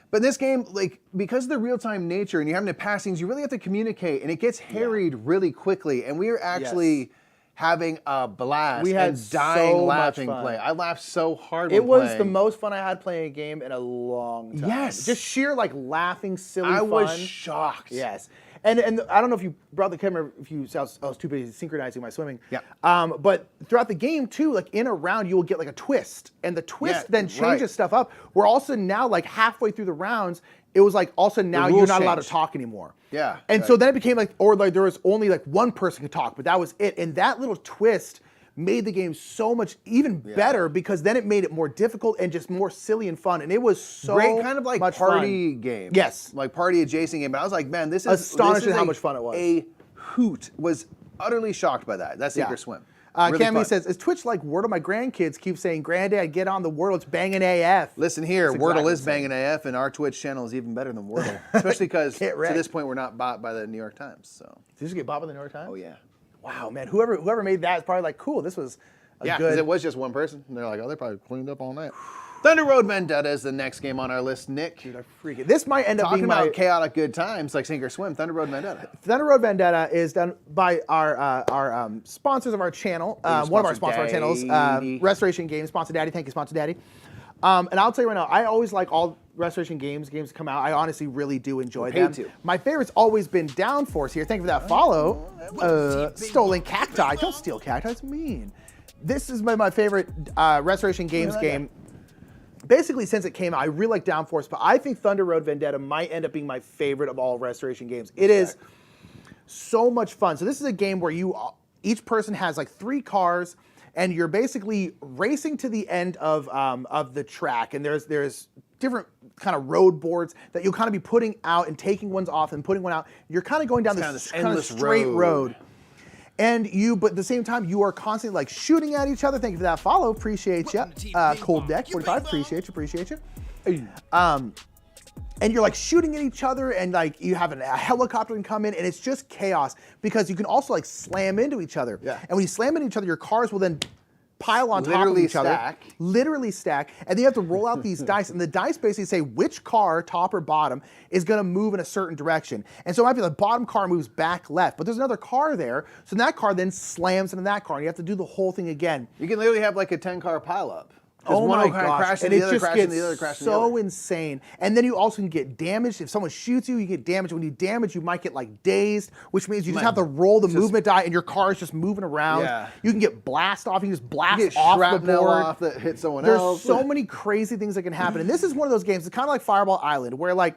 But in this game, like because of the real-time nature and you're having to pass things, you really have to communicate, and it gets harried really quickly. And we are actually having a blast. We had and dying so much laughing fun. play. I laughed so hard. It when was playing. the most fun I had playing a game in a long time. Yes. Just sheer like laughing, silly I fun. was shocked. Yes. And I don't know if you brought the camera, if you I was too busy synchronizing my swimming. Yeah. But throughout the game too, like in a round, you will get like a twist. And the twist then changes right. stuff up. Where also now like halfway through the rounds, it was like also now you're not allowed to talk anymore. Yeah. And so then it became like, or like there was only like one person could talk, but that was it. And that little twist made the game so much even better because then it made it more difficult and just more silly and fun. And it was so great, kind of like much party fun. game. Yes. Like party adjacent game. But I was like, man, this is astonishing how much fun it was. A hoot. Was utterly shocked by that. That's Sink or Swim. Really Cammy says, is Twitch like Wordle? My grandkids keep saying, Granddad, get on the Wordle. It's banging AF. Listen here, That's Wordle exactly is banging AF, and our Twitch channel is even better than Wordle. Especially because to this point, we're not bought by the New York Times. So. Did you get bought by the New York Times? Oh, yeah. Wow, man. Whoever made that is probably like, cool, this was a yeah, good... because it was just one person. And they're like, oh, they probably cleaned up all night. Thunder Road Vendetta is the next game on our list, Nick. Dude, I freak it. This might end up being Talking about chaotic good times like Sink or Swim, Thunder Road Vendetta. Thunder Road Vendetta is done by our sponsors of our channel. One of our sponsors of our channels, Restoration Games, Sponsor Daddy. Thank you, Sponsor Daddy. And I'll tell you right now, I always like all Restoration games that come out. I honestly really do enjoy them. My favorite's always been Downforce here. Thank you for that follow. Stolen Cacti. Don't steal cacti. That's mean. This is my favorite Restoration Games game. Basically, since it came out, I really like Downforce, but I think Thunder Road Vendetta might end up being my favorite of all Restoration games. It is so mumuch fun. So this is a game where each person has like 3 cars, and you're basically racing to the end of the track. And there's different kind of road boards that you'll kind of be putting out and taking ones off and putting one out. You're kind of going down this kind of straight road. And but at the same time, you are constantly like shooting at each other. Thank you for that follow. Appreciate you. Cold Deck 45. Appreciate you. And you're like shooting at each other, and like you have a helicopter can come in, and it's just chaos because you can also like slam into each other. Yeah. And when you slam into each other, your cars will then pile on top of each other. Literally stack. And then you have to roll out these dice, and the dice basically say which car, top or bottom, is going to move in a certain direction. And so it might be the bottom car moves back left, but there's another car there, so that car then slams into that car, and you have to do the whole thing again. You can literally have like a 10-car pileup. Oh my gosh, and it just gets so insane. And then you also can get damaged. If someone shoots you, you get damaged. When you damage, you might get like dazed, which means you just have to roll the movement die, and your car is just moving around. Yeah. You can get blast off. You can just blast off the board. Off that hit someone else. There's so many crazy things that can happen. And this is one of those games, it's kind of like Fireball Island, where like,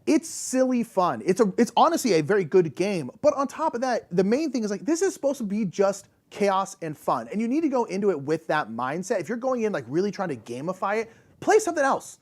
It's silly fun. It's honestly a very good game. But on top of that, the main thing is like this is supposed to be just chaos and fun. And you need to go into it with that mindset. If you're going in like really trying to gamify it, play something else.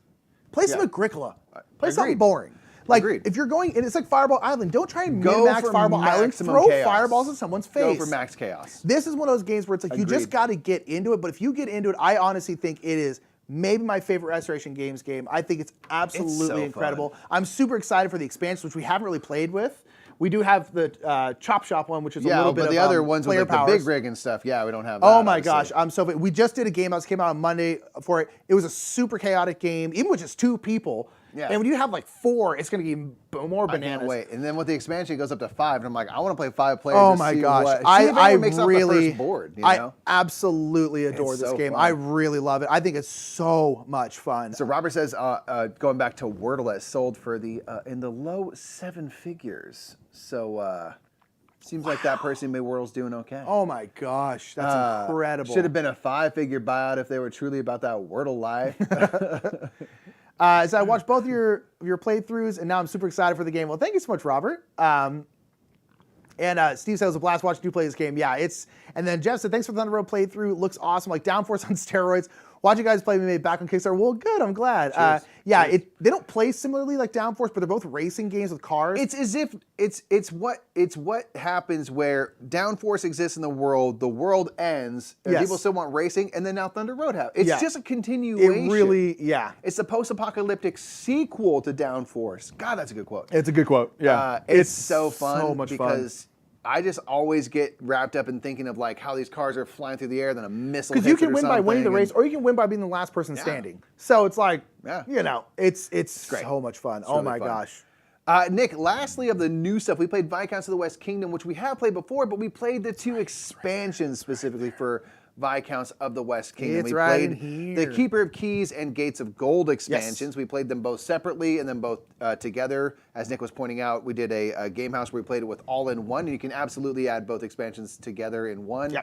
Play some Agricola. Play something boring. Like if you're going, and it's like Fireball Island. Don't try and min-max Fireball Island. Throw fireballs in someone's face. Go for max chaos. This is one of those games where it's like you just got to get into it. But if you get into it, I honestly think it is maybe my favorite Restoration Games game. I think it's absolutely incredible. Fun. I'm super excited for the expansions, which we haven't really played with. We do have the Chop Shop one, which is a little bit of the other ones with like the big rig and stuff, we don't have that. Oh my gosh, I'm so we just did a game that came out on Monday for it. It was a super chaotic game, even with just 2 people. Yeah. And when you have like 4, it's going to be more bananas. I can't wait. And then with the expansion, it goes up to 5, and I'm like, I want to play 5 players. Oh my gosh, I really, board, I absolutely adore this game. Fun. I really love it. I think it's so much fun. So Robert says, going back to Wordle, it sold for the in the low 7 figures. So seems like that person who made Wordle's doing okay. Oh my gosh, that's incredible. Should have been a 5-figure buyout if they were truly about that Wordle life. So I watched both of your playthroughs, and now I'm super excited for the game. Well, thank you so much, Robert. And Steve says it was a blast watching you play this game. Yeah, and then Jeff said, thanks for the Thunder Road playthrough. Looks awesome, like Downforce on steroids. Watching you guys play me made back on Kickstarter. Well, good, I'm glad. They don't play similarly like Downforce, but they're both racing games with cars. It's as if it's what happens where Downforce exists in the world ends, and people still want racing, and then now Thunder Road have. It's just a continuation. It really, It's the post-apocalyptic sequel to Downforce. God, that's a good quote. It's a good quote. Yeah, it's so fun. So much because I just always get wrapped up in thinking of like how these cars are flying through the air, then a missile. Because you can win by winning the race, or you can win by being the last person standing. So it's like, it's great. So much fun. It's really fun. Gosh. Nick, lastly of the new stuff, we played Viscounts of the West Kingdom, which we have played before, but we played the 2 expansions specifically for Viscounts of the West Kingdom. We played the Keeper of Keys and Gates of Gold expansions. Yes. We played them both separately and then both together. As Nick was pointing out, we did a game house where we played it with all in one, and you can absolutely add both expansions together in one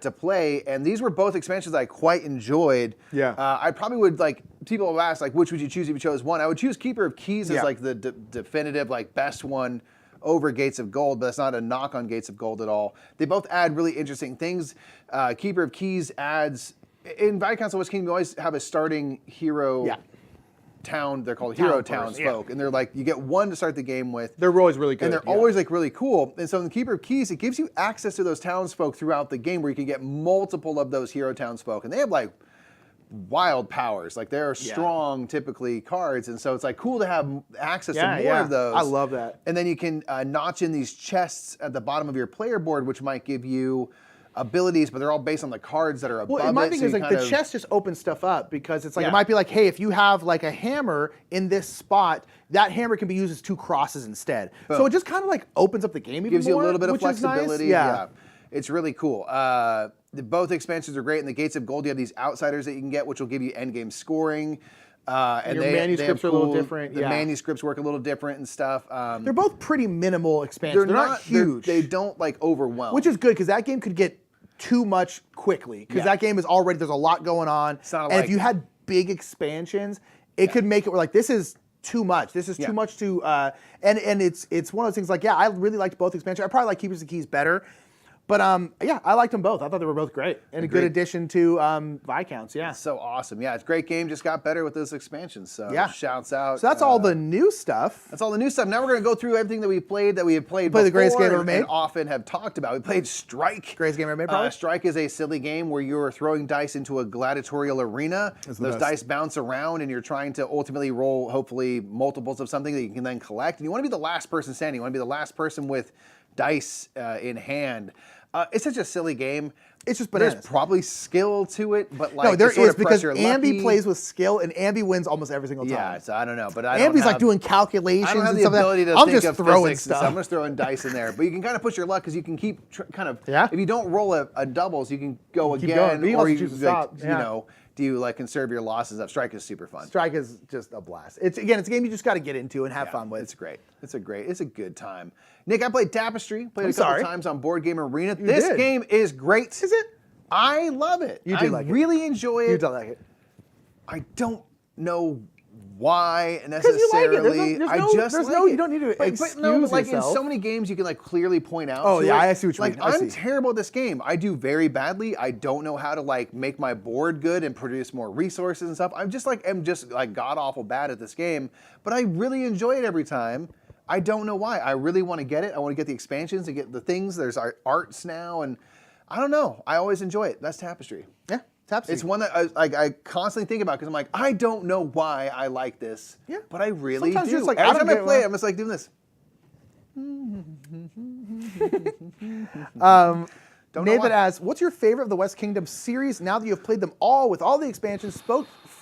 to play. And these were both expansions I quite enjoyed. Yeah. I probably would, like, people have asked, like, which would you choose if you chose one? I would choose Keeper of Keys as like the definitive, like, best one over Gates of Gold, but that's not a knock on Gates of Gold at all. They both add really interesting things. Keeper of Keys adds, in Viscounts of West Kingdom, you always have a starting hero town. They're called hero townsfolk, and they're like, you get one to start the game with. They're always really good. And they're always like really cool. And so in the Keeper of Keys, it gives you access to those townsfolk throughout the game where you can get multiple of those hero townsfolk. And they have like wild powers. Like they're strong, typically, cards. And so it's like cool to have access to more of those. I love that. And then you can notch in these chests at the bottom of your player board, which might give you abilities, but they're all based on the cards that are above it. Well, my thing is like the chest just opens stuff up because it's like it might be like, hey, if you have like a hammer in this spot, that hammer can be used as 2 crosses instead. Boom. So it just kind of like opens up the game even more. Gives you a little bit of flexibility. Nice. Yeah. It's really cool. Both expansions are great. In the Gates of Gold, you have these outsiders that you can get, which will give you endgame scoring. And your manuscripts are a little different. The manuscripts work a little different and stuff. They're both pretty minimal expansions. They're not huge. They don't like overwhelm. Which is good because that game could get too much quickly because that game is already, there's a lot going on. And if you had big expansions, it could make it where like, this is too much. This is too much to, and it's one of those things like, I really liked both expansions. I probably like Keepers of the Keys better. But I liked them both. I thought they were both great. And a good addition to Viscounts, It's so awesome. Yeah, it's a great game. Just got better with those expansions. So shouts out. So that's all the new stuff. That's all the new stuff. Now we're going to go through everything that we have played before the greatest game ever made. And often have talked about. We played Strike. Greatest game ever made, probably. Strike is a silly game where you're throwing dice into a gladiatorial arena. Those dice bounce around and you're trying to ultimately roll, hopefully, multiples of something that you can then collect. And you want to be the last person standing. You want to be the last person with dice in hand. It's such a silly game. It's just bananas. There's probably skill to it, but like no, there is because Ambi plays with skill and Ambi wins almost every single time. Yeah, so I don't know, but Ambi's like doing calculations. I don't have the ability to I'm think just of throwing physics, stuff. so I'm just throwing dice in there. But you can kind of push your luck because you can keep if you don't roll a doubles, you can go again, or you choose to stop. You know. Do you like conserve your losses up? Strike is super fun. Strike is just a blast. It's a game you just got to get into and have fun with. It's great. It's a good time. Nick, I played Tapestry. Played a couple times on Board Game Arena. This game is great. Is it? I love it. You do like it. I really enjoy it. You do like it. I don't know why necessarily. Because you like it. You don't need to excuse but like yourself. in so many games, you can like clearly point out. Oh to yeah, it. I see what you mean. I'm terrible at this game. I do very badly. I don't know how to like make my board good and produce more resources and stuff. I'm just like god awful bad at this game. But I really enjoy it every time. I don't know why. I really want to get it. I want to get the expansions and get the things. There's arts now, and I don't know. I always enjoy it. That's Tapestry. Yeah. Tapestry. It's one that I constantly think about because I'm like, I don't know why I like this, but I really Sometimes do. Just like, every time I play it, I'm just like doing this. Nathan asks, what's your favorite of the West Kingdom series now that you've played them all with all the expansions?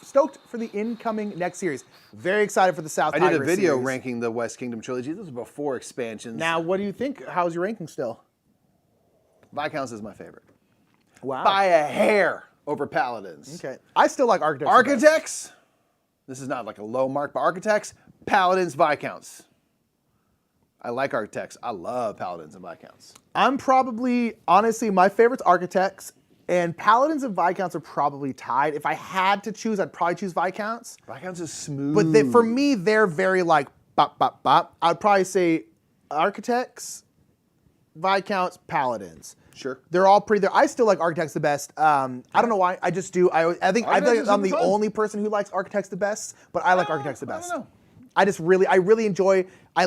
Stoked for the incoming next series. Very excited for the South Tigris I did a video series. ranking the West Kingdom trilogy. This was before expansions. Now, what do you think? How's your ranking still? Viscounts is my favorite. Wow. By a hair over Paladins. Okay. I still like Architects. Architects, this is not like a low mark, but Architects, Paladins, Viscounts. I like Architects. I love Paladins and Viscounts. I'm probably, honestly, my favorite's Architects, and Paladins and Viscounts are probably tied. If I had to choose, I'd probably choose Viscounts. Viscounts is smooth. But for me, they're very like, bop, bop, bop. I'd probably say Architects, Viscounts, Paladins. Sure. They're all pretty there. I still like Architects the best. I don't know why. I just do. I think I'm the only person who likes Architects the best, but I like Architects the best. I don't know. I really enjoy. I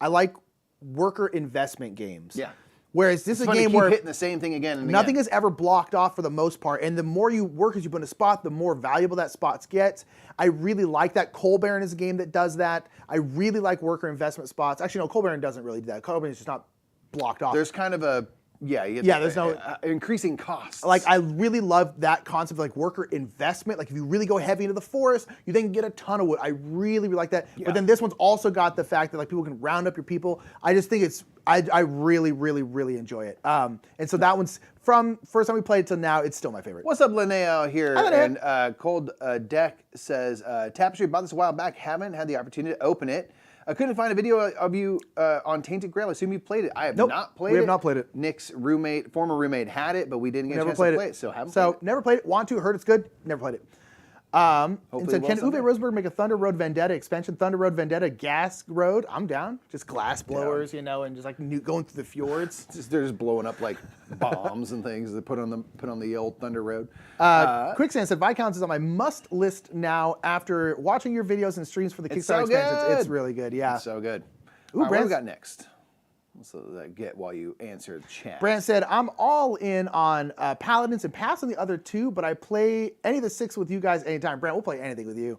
like worker investment games. Yeah. Whereas this is a It's fun to game keep where hitting the same thing again and nothing again. is ever blocked off for the most part, and the more workers you put in a spot, the more valuable that spot gets. I really like that. Coal Baron is a game that does that. I really like worker investment spots. Actually, no, Coal Baron doesn't really do that. Coal Baron is just not blocked off. There's kind of a there's no increasing costs. Like I really love that concept of like worker investment. Like if you really go heavy into the forest, you then get a ton of wood. I really like that. Yeah. But then this one's also got the fact that like people can round up your people. I just think I really enjoy it. And so that one's from first time we played it till now, it's still my favorite. What's up, Linnea here? Hi, Linnea. And Cold Deck says, Tapestry, bought this a while back, haven't had the opportunity to open it. I couldn't find a video of you on Tainted Grail. I assume you played it. I have not played it. We have not played it. Nick's former roommate had it, but we didn't get a chance to play it. So haven't played it. Never played it. Want to, heard it's good. Never played it. And so can Uwe Rosenberg make a Thunder Road Vendetta expansion? Thunder Road Vendetta Gas Road? I'm down. Just glass blowers, and just like going through the fjords. They're just blowing up like bombs and things that put on the old Thunder Road. Quicksand said Viscounts is on my must list now after watching your videos and streams for the Kickstarter expansions. It's really good. Yeah. It's so good. Ooh, what do we got next? So that get while you answer the chat. Brant said, I'm all in on Paladins and pass on the other two, but I play any of the 6 with you guys anytime. Brant, we'll play anything with you.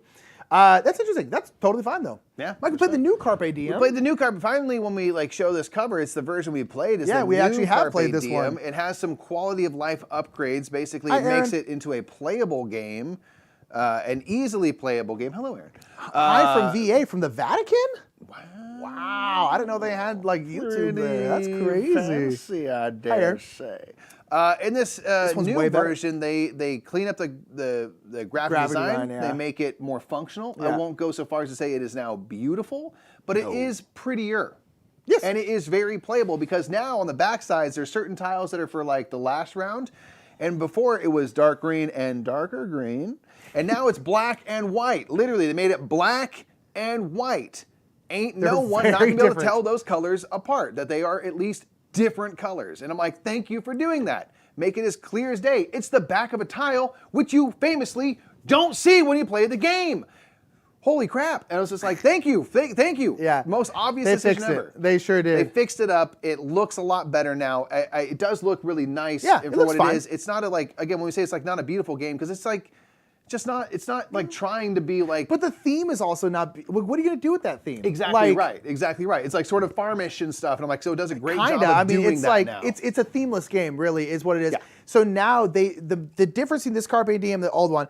That's interesting. That's totally fine, though. Yeah. Mike, we played the new Carpe Diem. We played the new Carpe. Finally, when we show this cover, it's the version we played. We actually have played this one. It has some quality of life upgrades. Basically, it makes it into a playable game, an easily playable game. Hello, Aaron. Hi from VA, from the Vatican? Wow, I didn't know they had like YouTube there. That's crazy. Fancy, I dare say. In this new version, they clean up the graphic design. Yeah. They make it more functional. Yeah. I won't go so far as to say it is now beautiful, but it is prettier. Yes. And it is very playable because now on the back sides, there's certain tiles that are for like the last round. And before it was dark green and darker green. And now it's black and white. Literally, they made it black and white. Ain't no one not gonna be able to tell those colors apart, that they are at least different colors. And I'm like, thank you for doing that. Make it as clear as day. It's the back of a tile, which you famously don't see when you play the game. Holy crap. And I was just like, thank you, thank you. Yeah. Most obvious decision ever. They sure did. They fixed it up. It looks a lot better now. It does look really nice for what it is. It's not again, when we say it's like not a beautiful game, because it's like, it's not like trying to be like. But the theme is also not. What are you going to do with that theme? Exactly right. It's like sort of farmish and stuff. And I'm like, so it does a great job of doing that now. It's a themeless game, really, is what it is. Yeah. So now the difference in this Carpe Diem, the old one,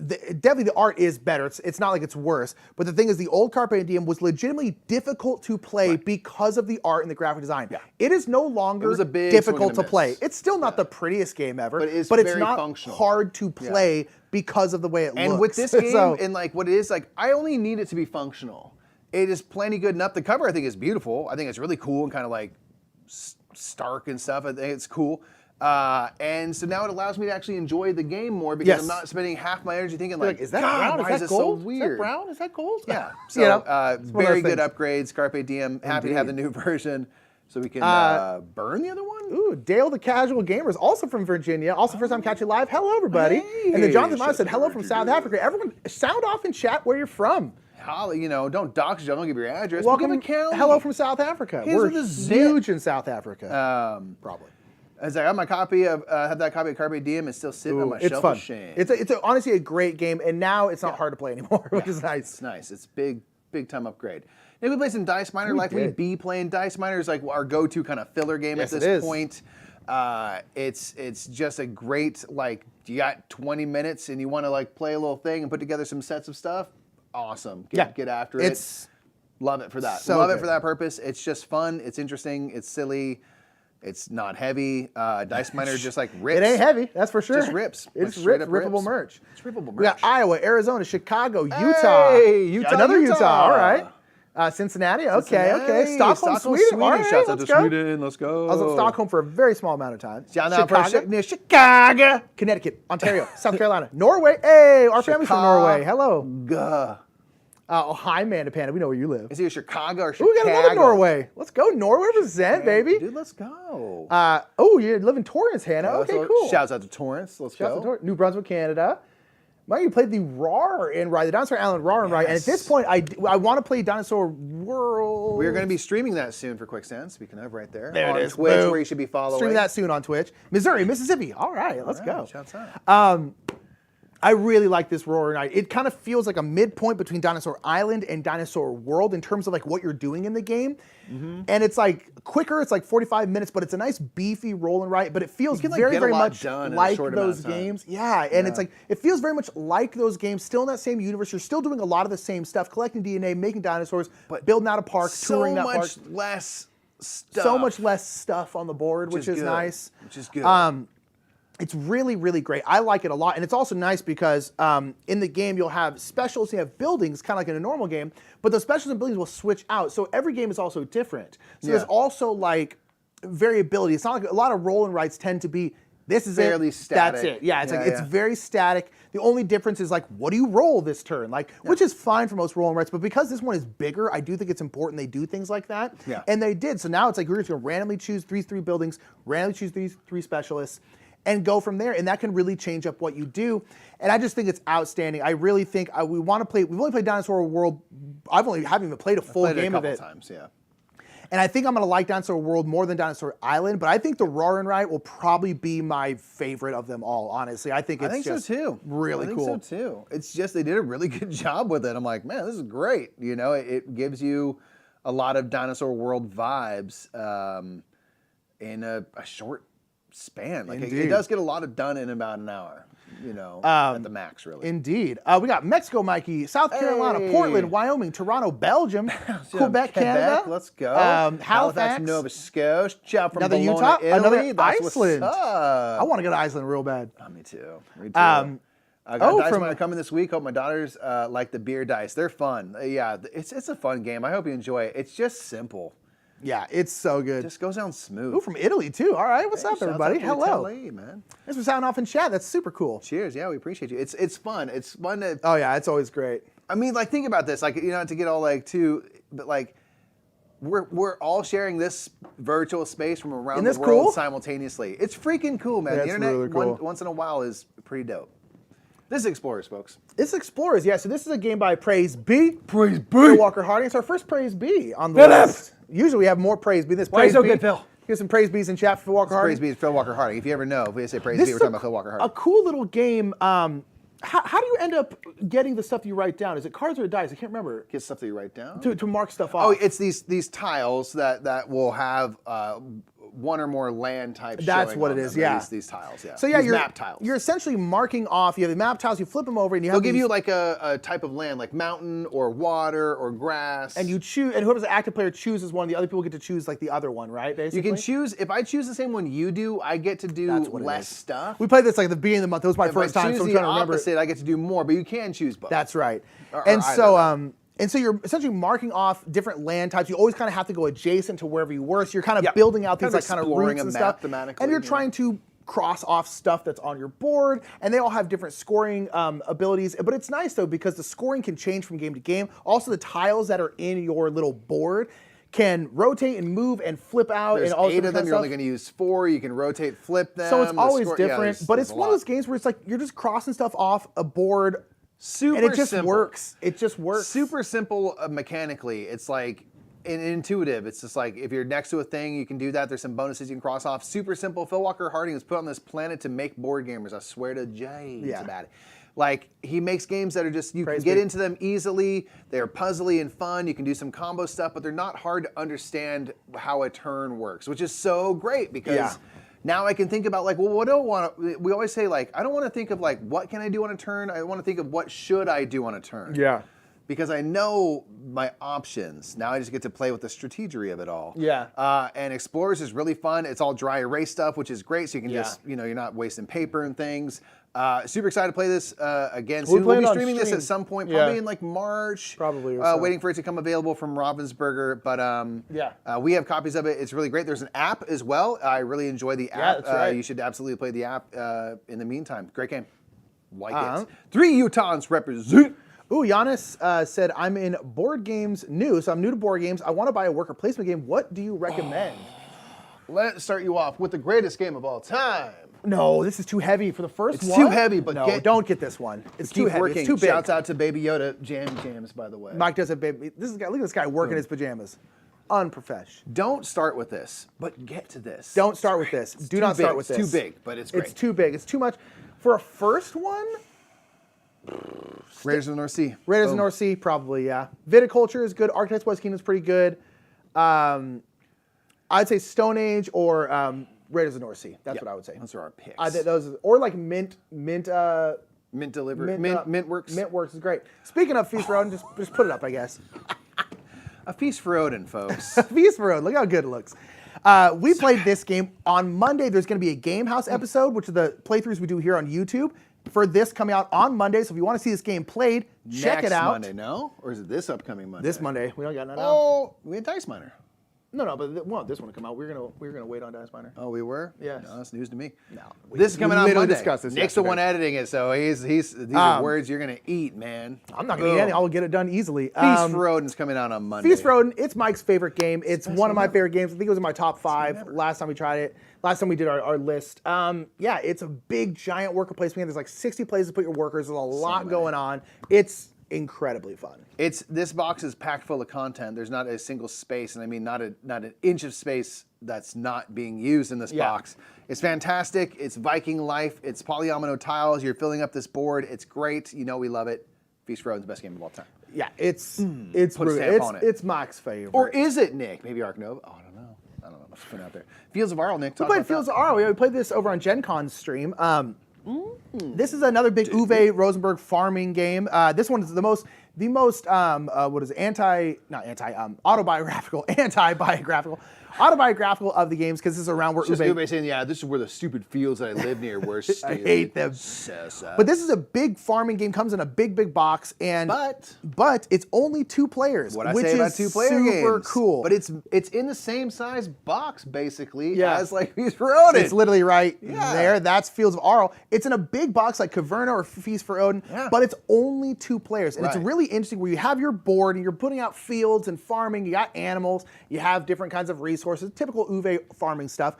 definitely the art is better. It's not like it's worse. But the thing is, the old Carpe Diem was legitimately difficult to play because of the art and the graphic design. Yeah. It is no longer difficult to play. It's still not the prettiest game ever, but it's not functional. Hard to play because of the way it looks. And with this game, and like what it is, like I only need it to be functional. It is plenty good enough. The cover I think is beautiful. I think it's really cool and kind of like stark and stuff. I think it's cool. And so now it allows me to actually enjoy the game more because I'm not spending half my energy thinking like, is that brown? Why is this so weird? Is that brown? Is that gold? Yeah. So very good upgrades. Carpe Diem. Happy to have the new version so we can burn the other one. Ooh, Dale the Casual Gamers, also from Virginia, also first time catching live. Hello, everybody. Hey, and then Jonathan Miles said hello from South Africa. Everyone, sound off in chat where you're from. Holly, don't dox you. Don't give your address. Welcome. Hello from South Africa. We're the huge in South Africa. Probably. As I got my copy of, have that copy of Carpe Diem, it's still sitting on my shelf of shame. It's honestly a great game, and now it's not hard to play anymore, which is nice. It's nice. It's big time upgrade. Now we play some Dice Miner, we be playing Dice Miner is like our go-to kind of filler game at this point. It's just a great you got 20 minutes and you want to play a little thing and put together some sets of stuff. Awesome. Get after it. Love it for that. Love it for that purpose. It's just fun. It's interesting. It's silly. It's not heavy. Dice Miner just rips. It ain't heavy, that's for sure. Just rips. It's rippable merch. It's rippable merch. We got Iowa, Arizona, Chicago, Utah. Hey, Another Utah. All right. Cincinnati. Okay. Stockholm, Sweden. All right, Shouts out to Sweden. Let's go. I was in Stockholm for a very small amount of time. Near Chicago. Connecticut, Ontario, South Carolina, Norway. Hey, our family's from Norway. Hello. Oh, hi, Amanda Panda. We know where you live. Is it Chicago or Chicago? We got another Norway. Let's go. Norway represent, baby. Dude, let's go. You live in Torrance, Hannah. Okay, cool. Shouts out to Torrance. Let's go. Shouts out to Torrance. New Brunswick, Canada. Mike, you played the Rar and Ride, the Dinosaur Island Rar and Ride. And at this point, I want to play Dinosaur World. We're going to be streaming that soon for Quick Sense. Speaking of, right there. There it is. Twitch, where you should be following. Streaming that soon on Twitch. Missouri, Mississippi. All right, let's go. Shouts out. I really like this Roar Night. It kind of feels like a midpoint between Dinosaur Island and Dinosaur World in terms of what you're doing in the game. And it's quicker, it's 45 minutes, but it's a nice beefy roll and write, but it feels very much like those games. Yeah, and it's it feels very much like those games, still in that same universe. You're still doing a lot of the same stuff, collecting DNA, making dinosaurs, but building out a park, touring that park. So much less stuff. So much less stuff on the board, which is nice. Which is good. It's really, really great. I like it a lot. And it's also nice because in the game, you'll have specials, you have buildings, kind of like in a normal game, but those specials and buildings will switch out. So every game is also different. So there's also variability. It's not like a lot of roll and writes tend to be, this is fairly static. That's it. Yeah, it's very static. The only difference is what do you roll this turn? Which is fine for most roll and writes, but because this one is bigger, I do think it's important they do things like that. Yeah. And they did. So now it's we're just going to randomly choose three buildings, randomly choose three specialists, and go from there, and that can really change up what you do. And I just think it's outstanding. I really think we want to play. We've only played Dinosaur World. Haven't even played a full game of it. A couple times, yeah. And I think I'm going to like Dinosaur World more than Dinosaur Island, but I think the Roar and Ride will probably be my favorite of them all, honestly. I think it's so too. Really cool. I think so too. It's just they did a really good job with it. I'm like, man, this is great. It gives you a lot of Dinosaur World vibes in a short span. It does get a lot of done in about an hour, at the max, really. Indeed. We got Mexico, Mikey, South Carolina, Portland, Wyoming, Toronto, Belgium, Quebec, Canada. Let's go. Halifax, Nova Scotia. From another Bologna, Utah, Italy. another That's Iceland. I want to go to Iceland real bad. Me too. I got Dice Miner coming this week. Hope my daughters like the beer dice. They're fun. It's a fun game. I hope you enjoy it. It's just simple. Yeah, it's so good. Just goes down smooth. Ooh, from Italy too. All right, what's up, everybody? Hello. Italy, man. Thanks for signing off in chat. That's super cool. Cheers. Yeah, we appreciate you. It's fun. It's fun to. Oh yeah, it's always great. I mean, think about this. Not to get all but we're all sharing this virtual space from around the world simultaneously. It's freaking cool, man. Yeah, the internet really cool. once in a while is pretty dope. This is Explorers, folks. This is Explorers, yeah. So this is a game by Praise B. Praise B. Phil Walker Harding. It's our first Praise B on the list. Usually we have more Praise B. This Praise so B. Good, Phil. Here's some Praise B's in chat for Phil Walker Harding. Praise B is Phil Walker Harding. If you ever know, if we say Praise B, we're talking about Phil Walker Harding. A cool little game. How do you end up getting the stuff you write down? Is it cards or dice? I can't remember. Get stuff that you write down? To mark stuff off. Oh, it's these tiles that will have one or more land types. That's what it is. Yeah, these tiles. Yeah. So yeah, you're map tiles. You're essentially marking off. You have the map tiles. You flip them over, and they'll give you a type of land, like mountain or water or grass. And you choose, and whoever's the active player chooses one. The other people get to choose the other one, right? Basically, you can choose. If I choose the same one you do, I get to do less stuff. We played this at the beginning of the month. It was my first time, so I'm trying to remember. I get to do more, but you can choose both. That's right. So And so you're essentially marking off different land types. You always kind of have to go adjacent to wherever you were. So you're kind of building out these like kind of routes and stuff. And you're trying to cross off stuff that's on your board, and they all have different scoring abilities. But it's nice though because the scoring can change from game to game. Also, the tiles that are in your little board can rotate and move and flip out. There's and all 8 of them. You're only going to use 4. You can rotate, flip them. So it's always different. But it's one of those games where it's like you're just crossing stuff off a board. Super and it just simple. works. It just works. Super simple mechanically. It's like intuitive. It's just like if you're next to a thing, you can do that. There's some bonuses you can cross off. Super simple. Phil Walker Harding was put on this planet to make board gamers. I swear to James about it. Like, he makes games that are just, you can get into them easily. They're puzzly and fun. You can do some combo stuff, but they're not hard to understand how a turn works, which is so great because now I can think about like, well, what do I want to, we always say like, I don't want to think of like, what can I do on a turn? I want to think of what should I do on a turn. Yeah. Because I know my options. Now I just get to play with the strategery of it all. Yeah. And Explorers is really fun. It's all dry erase stuff, which is great. So you can just, you know, you're not wasting paper and things. Super excited to play this again soon. We'll be streaming this at some point, probably in like March. Probably. Or so. Waiting for it to come available from Ravensburger. But we have copies of it. It's really great. There's an app as well. I really enjoy the app. Yeah, that's right. You should absolutely play the app in the meantime. Great game. Like it. 3 Utahns represent. Ooh, Giannis said, I'm in board games new, so I'm new to board games. I want to buy a worker placement game. What do you recommend? Let's start you off with the greatest game of all time. No, this is too heavy for the first one. It's too heavy, but no, don't get this one. It's too heavy. Working. It's too big. Shouts out to Baby Yoda Jams, by the way. Mike does a baby. Look at this guy working his pajamas. Unprofesh. Don't start with this, but get to this. Don't start with this. Do not start with this. It's too big, but it's great. It's too big. It's too much. For a first one, Raiders of the North Sea. Raiders of the North Sea, probably, yeah. Viticulture is good. Architects West Kingdom is pretty good. I'd say Stone Age or Raiders of the North Sea. That's what I would say. Those are our picks. Or like Mint Delivery. Mint Works. Mint Works is great. Speaking of Feast for Odin, just put it up, I guess. A Feast for Odin, folks. Feast for Odin. Look how good it looks. We played this game on Monday. There's going to be a Game House episode, which are the playthroughs we do here on YouTube. For this coming out on Monday, so if you want to see this game played, check it out. Next Monday, no? Or is it this upcoming Monday? This Monday. We don't got none out. Oh, we had Dice Miner. No, but this one to come out. We're gonna wait on Dice Miner. Oh, we were? Yes. No, that's news to me. No. This is coming out Monday. Discussed this Nick's the one editing it, so these are words you're gonna eat, man. I'm not gonna eat any. I'll get it done easily. Feast for Odin's coming out on Monday. Feast for Odin. It's Mike's favorite game. It's one of my favorite games. I think it was in my top 5 last time we tried it. Last time we did our list. Yeah, it's a big, giant worker placement game. There's like 60 places to put your workers. There's a lot going on. It's incredibly fun. This box is packed full of content. There's not a single space, and I mean not an inch of space that's not being used in this box. It's fantastic. It's Viking life. It's polyomino tiles. You're filling up this board. It's great. You know we love it. Feast for Odin's the best game of all time. Yeah, it's Put a stamp on it. It's Mike's favorite. Or is it, Nick? Maybe Ark Nova? Oh, I don't know. Let's put it out there. Fields of Arl, Nick. We played Fields of Arl. We played this over on Gen Con's stream. This is another big Uwe Rosenberg farming game. This one is the most autobiographical of the games because this is around where Uwe saying, yeah, this is where the stupid fields that I live near were. I hate them. But this is a big farming game. Comes in a big box, and but it's only 2 players. What I say about 2-player games. Super cool. But it's in the same size box basically as like Feast for Odin. It's literally right there. That's Fields of Arl. It's in a big box like Caverna or Feast for Odin, but it's only 2 players, and it's really interesting where you have your board and you're putting out fields and farming. You got animals. You have different kinds of resources, typical Uwe farming stuff.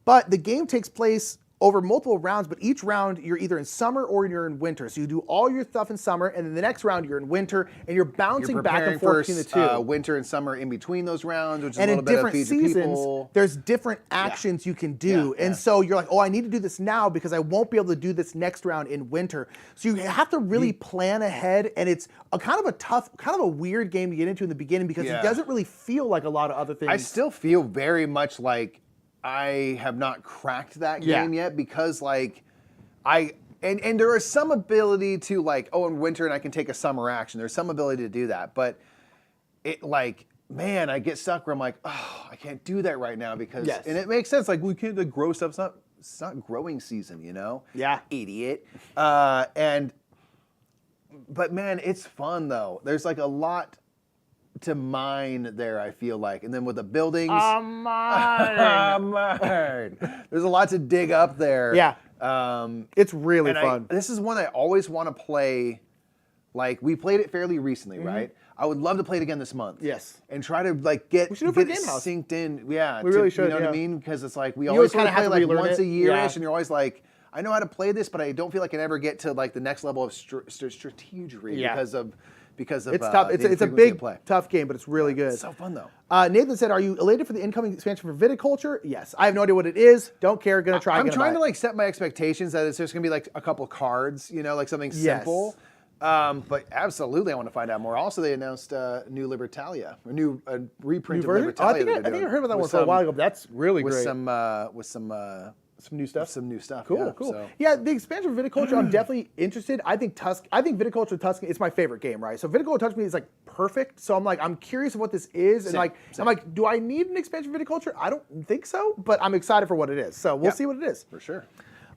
But the game takes place over multiple rounds, but each round you're either in summer or you're in winter. So you do all your stuff in summer, and then the next round you're in winter, and you're bouncing back and forth between the two. Winter and summer in between those rounds, which is and a little bit of feed your people. There's different actions you can do. And so you're like, oh, I need to do this now because I won't be able to do this next round in winter. So you have to really plan ahead, and it's a kind of a weird game to get into in the beginning because it doesn't really feel like a lot of other things. I still feel very much like I have not cracked that game yet because like and there is some ability to like, oh, in winter and I can take a summer action. There's some ability to do that, but it like, man, I get stuck where I'm like, oh, I can't do that right now because and it makes sense. Like we can't grow stuff. It's not growing season, you know? Yeah. Idiot. And But man, it's fun though. There's like a lot to mine there, I feel like. And then with the buildings. Mine. There's a lot to dig up there. Yeah. It's really fun. This is one I always want to play. Like, we played it fairly recently, right? I would love to play it again this month. Yes. And try to like get it synced in. Yeah. We really should. You know what I mean? Because it's like we always kind of play like once a year-ish, and you're always like, I know how to play this, but I don't feel like I can ever get to like the next level of strategery because of it's tough. It's a big, tough game, but it's really good. It's so fun though. Nathan said, "Are you elated for the incoming expansion for Viticulture?" Yes. I have no idea what it is. Don't care. Gonna try. I'm trying to like set my expectations that it's just gonna be like a couple cards, you know, like something simple. But absolutely, I want to find out more. Also, they announced new Libertalia, a new reprint of Libertalia. I think I heard about that one for a while ago. But that's really great. With some new stuff. Cool. So. Yeah, the expansion for Viticulture, I'm definitely interested. I think Viticulture Tuscany, it's my favorite game, right? So Viticulture Tuscany is like perfect. So I'm curious of what this is, and I'm like, do I need an expansion for Viticulture? I don't think so, but I'm excited for what it is. So we'll see what it is. For sure.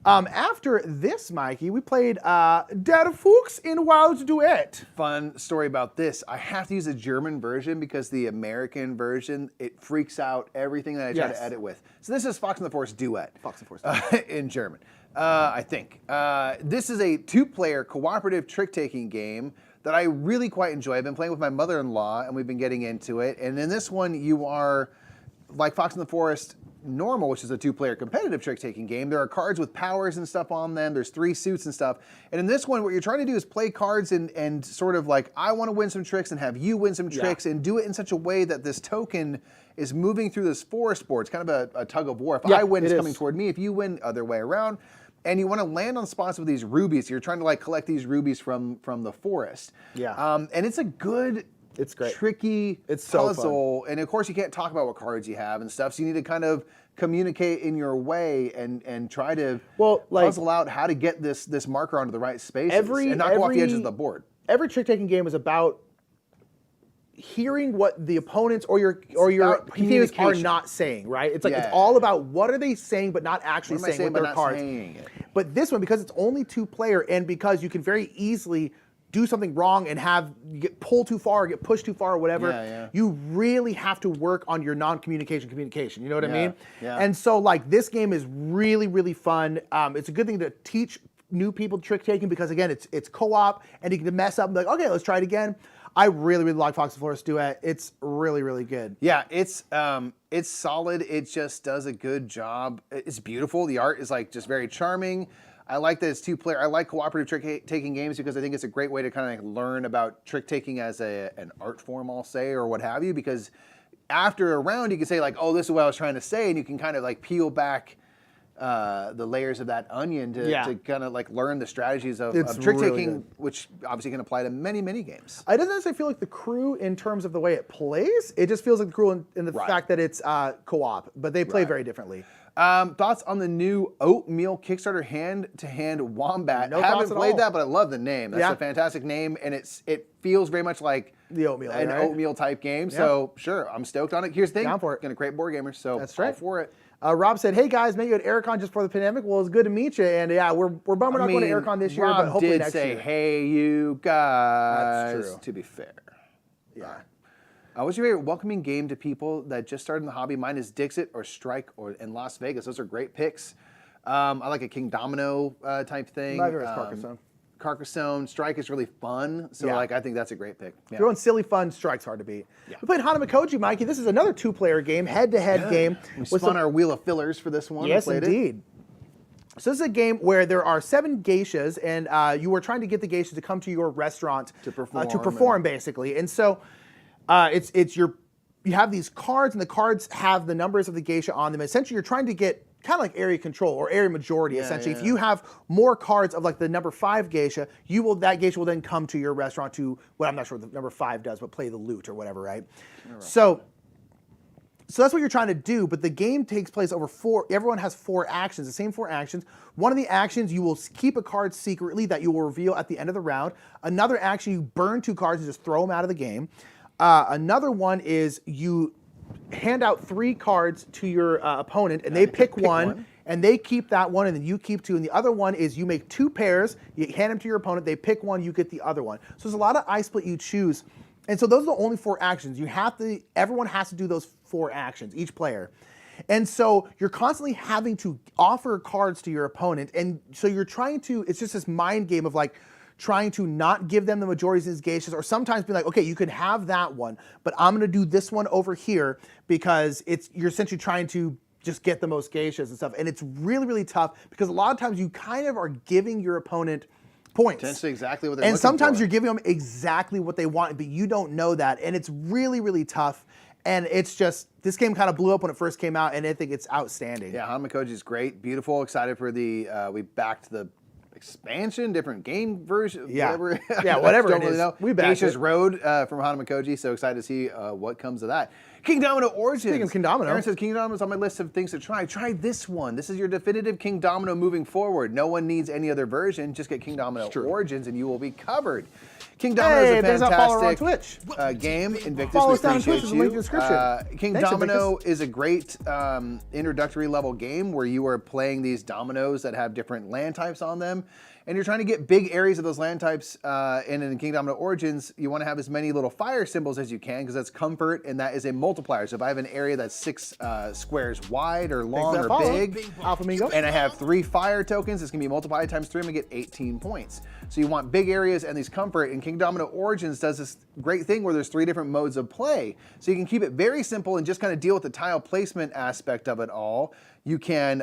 After this, Mikey, we played Der Fuchs in Force Duet. Fun story about this. I have to use the German version because the American version, it freaks out everything that I try to edit with. So this is Fox and the Force Duet. Fox and Force in German, I think. This is a 2-player cooperative trick-taking game that I really quite enjoy. I've been playing with my mother-in-law, and we've been getting into it. And in this one, you are, like Fox and the Forest Normal, which is a 2-player competitive trick-taking game. There are cards with powers and stuff on them. There's 3 suits and stuff. And in this one, what you're trying to do is play cards and sort of like, I want to win some tricks and have you win some tricks and do it in such a way that this token is moving through this forest board. It's kind of a tug of war. If I win, it's coming toward me. If you win, other way around. And you want to land on spots with these rubies. You're trying to like collect these rubies from the forest. Yeah. And it's a good... It's great. Tricky puzzle. And of course, you can't talk about what cards you have and stuff. So you need to kind of communicate in your way and try to puzzle out how to get this marker onto the right spaces and not go off the edges of the board. Every trick-taking game is about hearing what the opponents or your teammates are not saying, right? It's like it's all about what are they saying but not actually saying with their cards. But this one, because it's only 2-player and because you can very easily do something wrong and get pulled too far or get pushed too far or whatever, you really have to work on your non-communication communication. You know what I mean? Yeah. And so like this game is really, really fun. It's a good thing to teach new people trick-taking because again, it's co-op and you can mess up and be like, okay, let's try it again. I really, really like Fox and Forest Duet. It's really, really good. Yeah, it's solid. It just does a good job. It's beautiful. The art is like just very charming. I like that it's 2-player. I like cooperative trick-taking games because I think it's a great way to kind of like learn about trick-taking as an art form, I'll say, or what have you, because after a round you can say like, oh, this is what I was trying to say, and you can kind of like peel back the layers of that onion to kind of like learn the strategies of trick-taking, really, which obviously can apply to many, many games. I don't necessarily feel like the crew in terms of the way it plays. It just feels like the crew in the fact that it's co-op, but they play very differently. Thoughts on the new Oatmeal Kickstarter hand-to-hand Wombat? I haven't played that, but I love the name. That's a fantastic name, and it feels very much like the Oatmeal, an Oatmeal type game. Yeah. So sure, I'm stoked on it. Here's the thing, down for it. Gonna create board gamers, so that's right. All for it. Rob said, "Hey guys, met you at Aircon just before the pandemic. Well, it's good to meet you. And yeah, we're bummed we're not going to Aircon this year, but hopefully next year." Rob did say, "Hey, you guys." That's true. To be fair, yeah. What's your favorite welcoming game to people that just started in the hobby? Mine is Dixit or Strike in Las Vegas. Those are great picks. I like a King Domino type thing. My favorite is Carcassonne. Carcassonne. Strike is really fun. So like I think that's a great pick. Yeah. If you're going silly fun, Strike's hard to beat. Yeah. We played Hanamakoji, Mikey. This is another 2-player game, head-to-head game. We spun our Wheel of Fillers for this one. Yes, indeed. So this is a game where there are 7 geishas, and you are trying to get the geishas to come to your restaurant to perform basically. And so you have these cards, and the cards have the numbers of the geisha on them. Essentially, you're trying to get kind of like area control or area majority. Essentially, if you have more cards of like the number 5 geisha, that geisha will then come to your restaurant to what I'm not sure what the number 5 does, but play the lute or whatever, right? So that's what you're trying to do. But the game takes place over 4. Everyone has 4 actions, the same 4 actions. One of the actions, you will keep a card secretly that you will reveal at the end of the round. Another action, you burn 2 cards and just throw them out of the game. Another one is you hand out 3 cards to your opponent, and they pick one, and they keep that one, and then you keep 2, and the other one is you make 2 pairs, you hand them to your opponent, they pick one, you get the other one. So there's a lot of I split you choose, and so those are the only 4 actions. Everyone has to do those 4 actions, each player. And so you're constantly having to offer cards to your opponent, and so you're trying to, it's just this mind game of like, trying to not give them the majorities of these geishas, or sometimes be like, okay, you could have that one, but I'm gonna do this one over here because you're essentially trying to just get the most geishas and stuff. And it's really, really tough because a lot of times you kind of are giving your opponent points. Potentially exactly what they're looking for. And sometimes you're giving them exactly what they want, but you don't know that. And it's really, really tough. And it's just, this game kind of blew up when it first came out, and I think it's outstanding. Yeah, Hanamakoji is great, beautiful, excited for the, we backed the expansion, different game version, whatever. Yeah, whatever Don't it really is. know. We backed Geisha's it. Road from Hanamakoji, so excited to see what comes of that. King Domino Origins. Speaking of King Domino. Aaron says King Domino's on my list of things to try. Try this one. This is your definitive King Domino moving forward. No one needs any other version. Just get King Domino Origins and you will be covered. King Domino is a there's our follower on fantastic Twitch. game. Invictus, Follow we us down on appreciate Twitch, there's a link in the description. King Thanks, Domino Invictus. is a great introductory level game where you are playing these dominoes that have different land types on them. And you're trying to get big areas of those land types, and in King Domino Origins, you want to have as many little fire symbols as you can, because that's comfort, and that is a multiplier. So if I have an area that's 6 squares wide or long or big, Alpha Mingo. and I have 3 fire tokens, it's going to be multiplied times 3, I'm going to get 18 points. So you want big areas and these comfort, and King Domino Origins does this great thing where there's 3 different modes of play. So you can keep it very simple and just kind of deal with the tile placement aspect of it all. You can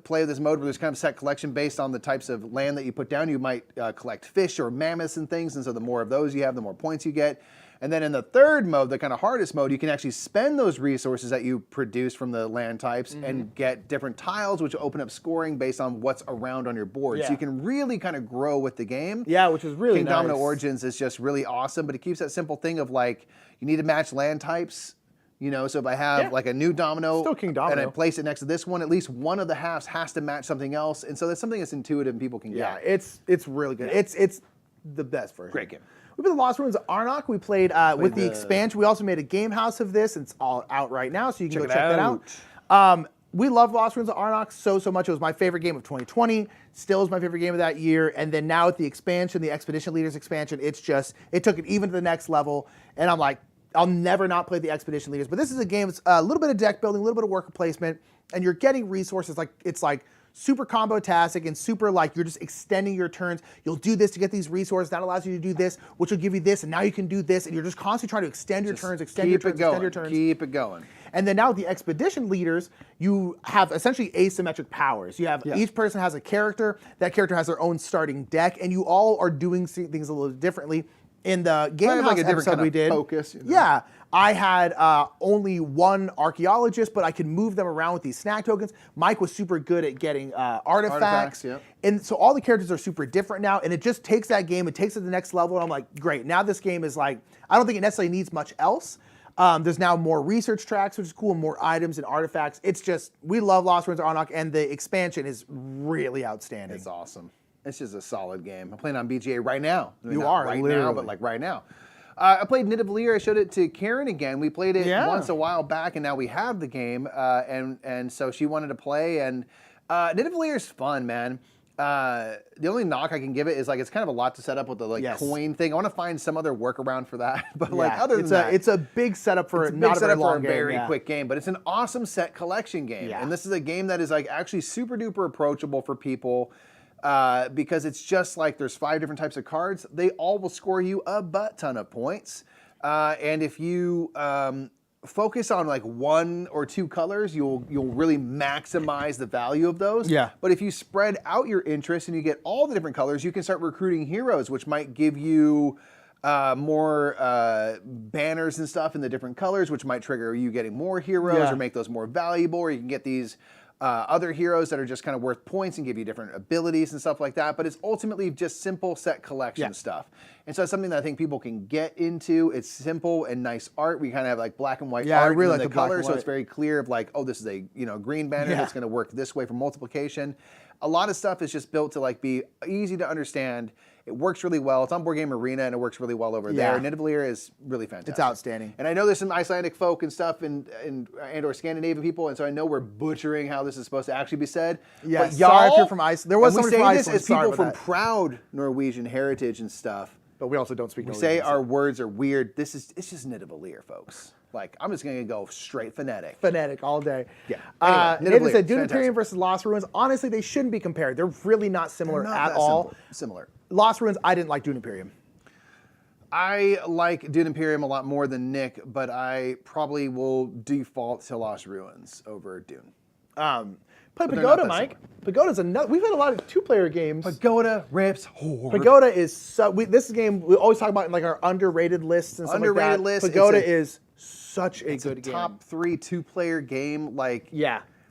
play this mode where there's kind of set collection based on the types of land that you put down. You might collect fish or mammoths and things, and so the more of those you have, the more points you get. And then in the third mode, the kind of hardest mode, you can actually spend those resources that you produce from the land types and get different tiles, which open up scoring based on what's around on your board. So you can really kind of grow with the game. Yeah, which is really King nice. Domino Origins is just really awesome, but it keeps that simple thing of like, you need to match land types. You know, so if I have like a new domino Still King Domino. and I place it next to this one, at least one of the halves has to match something else. And so that's something that's intuitive and people can Yeah, get. it's really good. It's the best version. Great game. We played the Lost Ruins of Arnok. We played with the expansion. We also made a game house of this. It's all out right now, so you can go check that out. We love Lost Ruins of Arnok so much. It was my favorite game of 2020. Still is my favorite game of that year. And then now with the expansion, the Expedition Leaders expansion, it took it even to the next level. And I'm like, I'll never not play the Expedition Leaders. But this is a game that's a little bit of deck building, a little bit of worker placement, and you're getting resources. It's like super combo-tastic and super like you're just extending your turns. You'll do this to get these resources. That allows you to do this, which will give you this, and now you can do this. And you're just constantly trying to extend your turns, extend your turns. Keep it going. And then now with the Expedition Leaders, you have essentially asymmetric powers. You have each person has a character. That character has their own starting deck, and you all are doing things a little differently. In the game house like a different episode kind we of did, focus, you know? yeah, I had only one archaeologist, but I could move them around with these snack tokens. Mike was super good at getting artifacts. And so all the characters are super different now, and it just takes that game, it takes it to the next level, and I'm like, great, now this game is like, I don't think it necessarily needs much else. There's now more research tracks, which is cool, and more items and artifacts. It's just, we love Lost Ruins of Arnok, and the expansion is really outstanding. It's awesome. It's just a solid game. I'm playing on BGA right now. I mean, You not are, right literally. now, but like right now. I played Knit of Lear. I showed it to Karen again. We played it once a while back, and now we have the game. And so she wanted to play. And Knit of Lear is fun, man. The only knock I can give it is like it's kind of a lot to set up with the coin thing. I want to find some other workaround for that. But like other than that, it's a big setup for not a very long game. Very quick game. But it's an awesome set collection game. And this is a game that is like actually super duper approachable for people. Because it's just like there's 5 different types of cards. They all will score you a butt ton of points. And if you focus on like 1 or 2 colors, you'll really maximize the value of those. Yeah. But if you spread out your interest and you get all the different colors, you can start recruiting heroes, which might give you more banners and stuff in the different colors, which might trigger you getting more heroes or make those more valuable, or you can get these other heroes that are just kind of worth points and give you different abilities and stuff like that. But it's ultimately just simple set collection stuff. And so it's something that I think people can get into. It's simple and nice art. We kind of have like black and white art. I really like the the black colors, and so white. it's very clear of like, oh, this is a green banner that's going to work this way for multiplication. A lot of stuff is just built to like be easy to understand. It works really well. It's on Board Game Arena, and it works really well over there. Nidavellir is really fantastic. It's outstanding. And I know there's some Icelandic folk and stuff and or Scandinavian people, and so I know we're butchering how this is supposed to actually be said. Yeah, but sorry y'all, if you're from Iceland. There was somebody from Iceland. This as people from proud Norwegian heritage and stuff. But we also don't speak We Norwegian. say our words are weird. It's just Nidavellir, folks. Like, I'm just going to go straight phonetic. Phonetic all day. Yeah. Nathan said, Dune Imperium versus Lost Ruins. Honestly, they shouldn't be compared. They're really not similar at all. Similar. Lost Ruins, I didn't like Dune Imperium. I like Dune Imperium a lot more than Nick, but I probably will default to Lost Ruins over Dune. Play Pagoda, Mike. Pagoda's another. We've had a lot of two-player games. Pagoda rips hard. Pagoda is so. This game we always talk about in like our underrated lists and stuff like that. Underrated list. Pagoda is such a good game. Top 3 two-player game. Like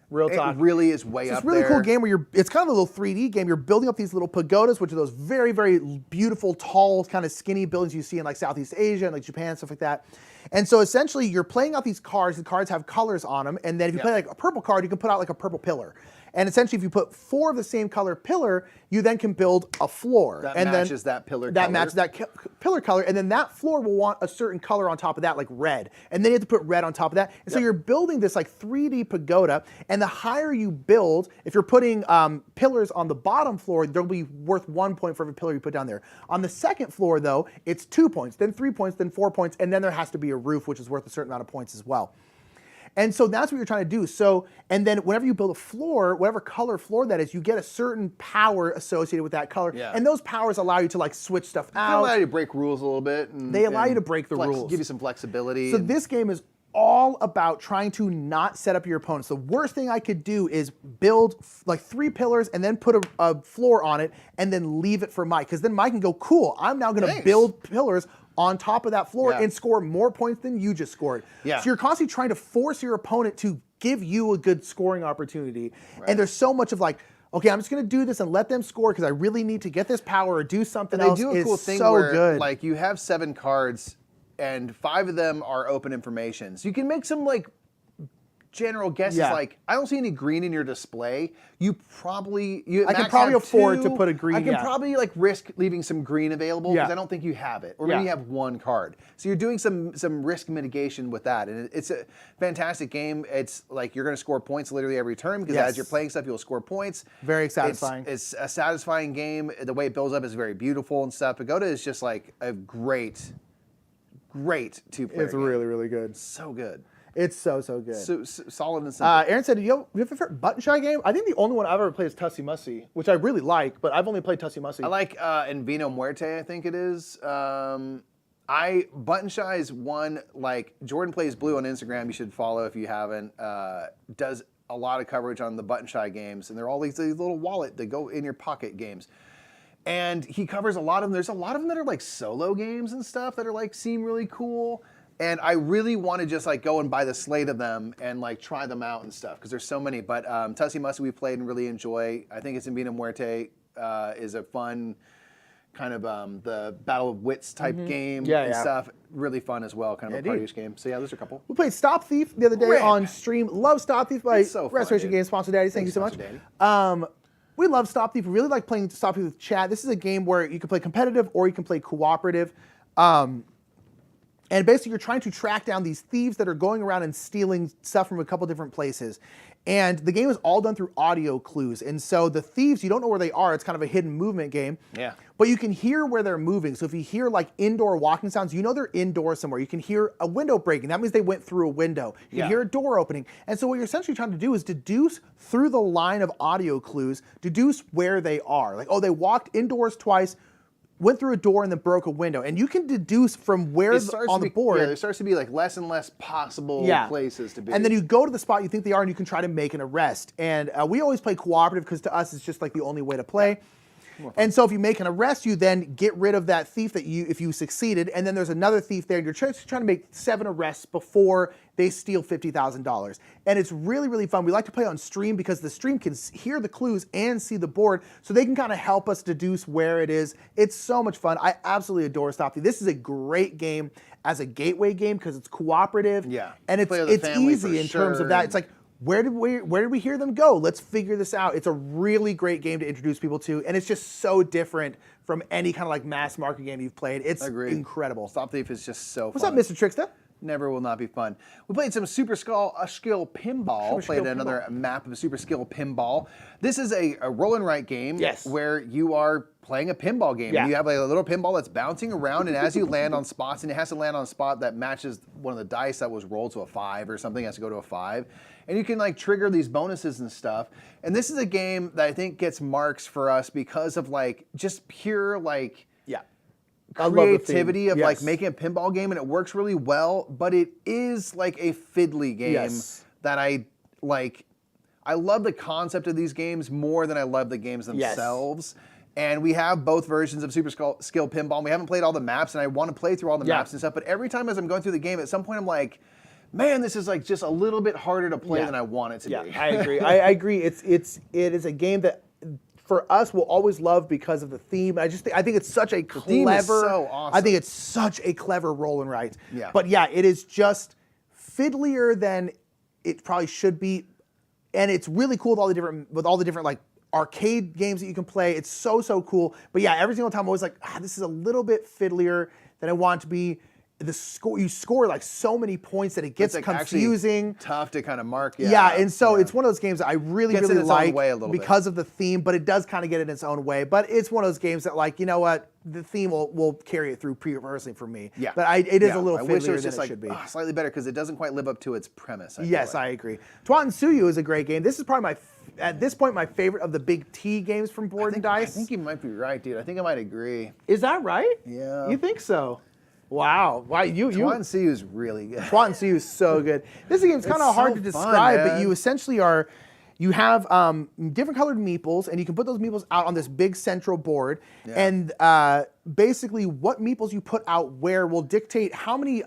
real talk. It really is way up there. It's a really cool game where it's kind of a little 3D game. You're building up these little pagodas, which are those very, very beautiful, tall, kind of skinny buildings you see in like Southeast Asia and like Japan, stuff like that. And so essentially you're playing out these cards. The cards have colors on them. And then if you play like a purple card, you can put out like a purple pillar. And essentially if you put 4 of the same color pillar, you then can build a floor. That and matches that pillar color. That matches that pillar color. And then that floor will want a certain color on top of that, like red. And then you have to put red on top of that. And so you're building this like 3D pagoda. And the higher you build, if you're putting pillars on the bottom floor, they'll be worth 1 point for every pillar you put down there. On the second floor, though, it's 2 points, then 3 points, then 4 points, and then there has to be a roof, which is worth a certain amount of points as well. And so that's what you're trying to do. So, and then whenever you build a floor, whatever color floor that is, you get a certain power associated with that color. Yeah. And those powers allow you to like switch stuff out. They allow you to break rules a little bit. They allow you to break the rules. Give you some flexibility. So this game is all about trying to not set up your opponents. The worst thing I could do is build like 3 pillars and then put a floor on it and then leave it for Mike. Because then Mike can go, cool, I'm now going to build pillars on top of that floor and score more points than you just scored. Yeah. So you're constantly trying to force your opponent to give you a good scoring opportunity. Right. And there's so much of like, okay, I'm just going to do this and let them score because I really need to get this power or do something else. They do a cool thing where like you have 7 cards and 5 of them are open information. So you can make some like general guesses like, I don't see any green in your display. I can probably afford to put a green. I can probably like risk leaving some green available because I don't think you have it. Or maybe you have 1 card. So you're doing some risk mitigation with that. And it's a fantastic game. It's like you're going to score points literally every turn because as you're playing stuff, you'll score points. Very satisfying. It's a satisfying game. The way it builds up is very beautiful and stuff. Pagoda is just like a great 2-player It's game. really, really good. So good. It's so good. So solid and simple. Aaron said, you have a favorite button shy game? I think the only one I've ever played is Tussie Mussy, which I really like, but I've only played Tussie Mussy. I like En Vino Muerte, I think it is. Button Shy is one, like Jordan Plays Blue on Instagram, you should follow if you haven't, does a lot of coverage on the Button Shy games, and they're all these little wallet that go in your pocket games. And he covers a lot of them. There's a lot of them that are like solo games and stuff that are like seem really cool. And I really want to just like go and buy the slate of them and like try them out and stuff because there's so many. But Tussie Mussy we played and really enjoy. I think it's En Vino Muerte is a fun kind of the Battle of Wits type game and stuff. Really fun as well, kind of a party game. So yeah, those are a couple. We played Stop Thief the other day on stream. Love Stop Thief by Restoration Games, sponsor Daddy. Thank you so much. We love Stop Thief. We really like playing Stop Thief with chat. This is a game where you can play competitive or you can play cooperative. And basically, you're trying to track down these thieves that are going around and stealing stuff from a couple different places. And the game is all done through audio clues. And so the thieves, you don't know where they are. It's kind of a hidden movement game. Yeah. But you can hear where they're moving. So if you hear like indoor walking sounds, you know they're indoors somewhere. You can hear a window breaking. That means they went through a window. You can hear a door opening. And so what you're essentially trying to do is deduce through the line of audio clues, deduce where they are. Like, oh, they walked indoors twice, went through a door and then broke a window. And you can deduce from where on the board. Yeah, there starts to be like less and less possible places to be. And then you go to the spot you think they are and you can try to make an arrest. And we always play cooperative because to us it's just like the only way to play. And so if you make an arrest, you then get rid of that thief if you succeeded, and then there's another thief there, and you're trying to make 7 arrests before they steal $50,000. And it's really, really fun. We like to play on stream because the stream can hear the clues and see the board, so they can kind of help us deduce where it is. It's so much fun. I absolutely adore Stop Thief. This is a great game as a gateway game because it's cooperative. Yeah. And it's easy in terms of that. It's like, where did we hear them go? Let's figure this out. It's a really great game to introduce people to, and it's just so different from any kind of like mass market game you've played. It's incredible. Stop Thief is just so What's fun. up, Mr. Trickster? Never will not be fun. We played some Super Skill Pinball. Played another map of Super Skill Pinball. This is a roll and write game where you are playing a pinball game. You have like a little pinball that's bouncing around, and as you land on spots, and it has to land on a spot that matches one of the dice that was rolled to a 5 or something, it has to go to a 5. And you can like trigger these bonuses and stuff. And this is a game that I think gets marks for us because of like just pure like creativity of like making a pinball game, and it works really well, but it is like a fiddly game that I like. I love the concept of these games more than I love the games themselves. And we have both versions of Super Skill Pinball. And we haven't played all the maps, and I want to play through all the maps and stuff, but every time as I'm going through the game, at some point I'm like, man, this is like just a little bit harder to play than I want it to be. I agree. I agree. It is a game that for us we'll always love because of the theme. I think it's such a clever. Theme is so awesome. I think it's such a clever roll and write. Yeah. But yeah, it is just fiddlier than it probably should be, and it's really cool with all the different like arcade games that you can play. It's so cool. But yeah, every single time I'm always like, this is a little bit fiddlier than I want it to be. You score like so many points that it gets like confusing. Tough to kind of mark. And so it's one of those games that I really like because of the theme, but it does kind of get in its own way. But it's one of those games that, like, you know what, the theme will carry it through personally for me. Yeah. But it is a little fiddlier than it should be. Slightly better because it doesn't quite live up to its premise. I agree. Twat and Suyu is a great game. This is probably at this point my favorite of the big T games from Board and Dice. I think you might be right, dude. I think I might agree. Is that right? Yeah. You think so? Wow. Twat and Suyu is really good. Twat and Suyu is so good. This game's kind of hard to describe, but you essentially you have different colored meeples, and you can put those meeples out on this big central board. Yeah. And basically what meeples you put out where will dictate how many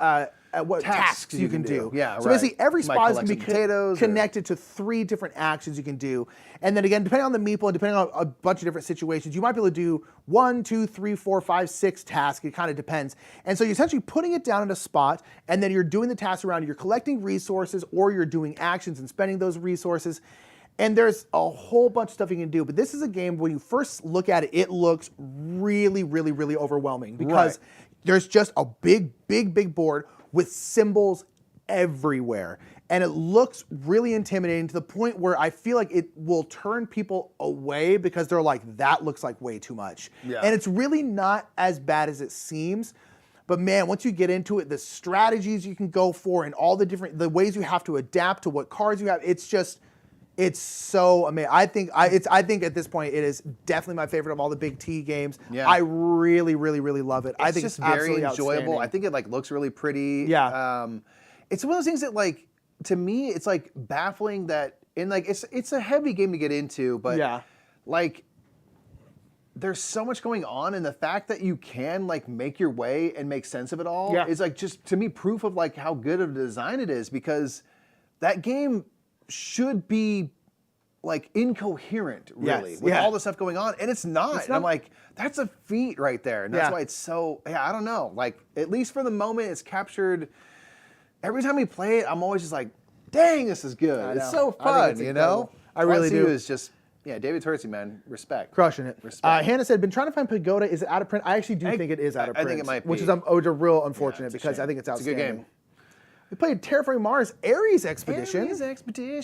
what tasks you can do. Yeah, so basically every spot is going to be connected to 3 different actions you can do. And then again, depending on the meeple and depending on a bunch of different situations, you might be able to do 1, 2, 3, 4, 5, 6 tasks. It kind of depends. And so you're essentially putting it down in a spot, and then you're doing the tasks around it. You're collecting resources, or you're doing actions and spending those resources. And there's a whole bunch of stuff you can do. But this is a game, when you first look at it, it looks really, really, really overwhelming because there's just a big board with symbols everywhere. And it looks really intimidating to the point where I feel like it will turn people away because they're like, that looks like way too much. Yeah. And it's really not as bad as it seems. But man, once you get into it, the strategies you can go for and all the ways you have to adapt to what cards you have, it's so amazing. I think at this point it is definitely my favorite of all the big T games. Yeah. I really, really, really love it. I think it's very enjoyable. I think it like looks really pretty. Yeah. It's one of those things that, like, to me, it's like baffling that it's a heavy game to get into, but like there's so much going on, and the fact that you can like make your way and make sense of it all is like just to me proof of like how good of a design it is, because that game should be like incoherent really with all the stuff going on, and it's not. And I'm like, that's a feat right there, and that's why it's so I don't know, like at least for the moment it's captured. Every time we play it, I'm always just like, dang, this is good. It's so fun, you know? I really do. Is just, David Turczi, man, respect. Crushing it. Respect. Hannah said, been trying to find Pagoda. Is it out of print? I actually do think it is out of print. I think it might be. Which is a real unfortunate because I think it's outstanding. It's a good game. We played Terraforming Mars Ares Expedition.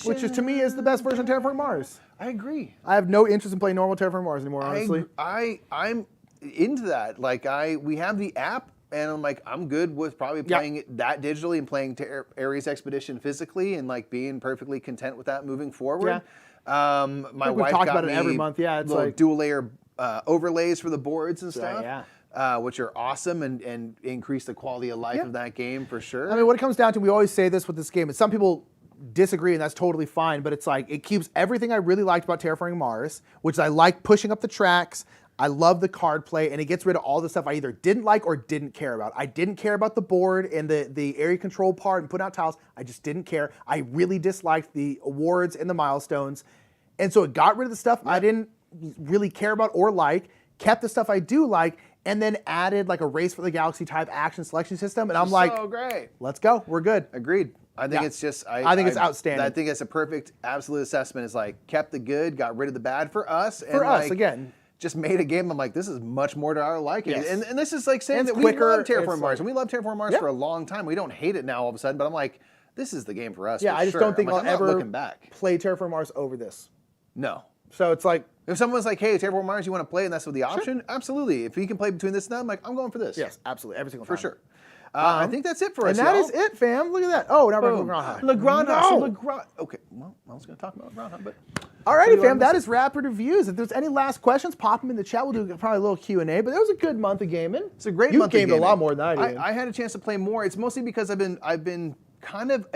Which is, to me, is the best version of Terraforming Mars. I agree. I have no interest in playing normal Terraforming Mars anymore, honestly. I'm into that. Like, we have the app, and I'm like, I'm good with probably playing it that digitally and playing Ares Expedition physically, and like being perfectly content with that moving forward. Yeah. My wife got about me it every month. Yeah, it's like dual layer overlays for the boards and stuff. Which are awesome and increase the quality of life of that game for sure. I mean, what it comes down to, we always say this with this game, and some people disagree, and that's totally fine, but it's like, it keeps everything I really liked about Terraforming Mars, which is I like pushing up the tracks, I love the card play, and it gets rid of all the stuff I either didn't like or didn't care about. I didn't care about the board and the area control part and putting out tiles. I just didn't care. I really disliked the awards and the milestones. And so it got rid of the stuff I didn't really care about or like, kept the stuff I do like, and then added like a Race for the Galaxy type action selection system. And I'm like, so great. Let's go. We're good. Agreed. I think it's just. I think it's outstanding. I think it's a perfect, absolute assessment. Is like kept the good, got rid of the bad for us. For and us, like, again. Just made a game. I'm like, this is much more to our liking. Yes. And this is like saying It's that quicker, we love Terraforming it's Mars, like- and we love Terraforming Mars for a long time. We don't hate it now all of a sudden, but I'm like, this is the game for us. Yeah, for I just sure. don't think I'm like, I'll I'm not ever looking back. play Terraforming Mars over this. No. So it's like, If someone's like, hey, Terraforming Mars, you want to play, and that's the option, absolutely. If you can play between this and that, I'm like, I'm going for this. yes, absolutely, every single time. For sure. I think that's it for us, And that y'all. is it, fam. Look at that. Oh, now we're going to Legranja. Legranja. No. So Legranja. Okay, well, I was going to talk about Legranja, but... Alrighty, fam. That is Rapid Reviews. If there's any last questions, pop them in the chat. We'll do probably a little Q&A. But it was a good month of gaming. It's a great you month of gamed gaming. a lot more than I did. I had a chance to play more. It's mostly because I've been kind of...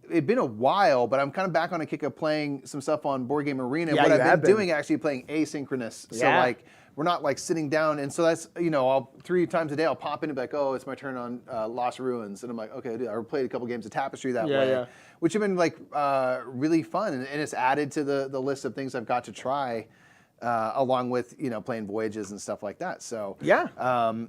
It's been a while, but I'm kind of back on a kick of playing some stuff on Board Game Arena. Yeah, what you I've have been been. doing actually playing asynchronous. So Yeah. like we're not like sitting down, and so that's I'll 3 times a day I'll pop in and be like, oh, it's my turn on Lost Ruins, and I'm like, okay, dude, I played a couple games of Tapestry that way, yeah. which have been like really fun, and it's added to the list of things I've got to try. Along with playing Voyages and stuff like that, so Yeah.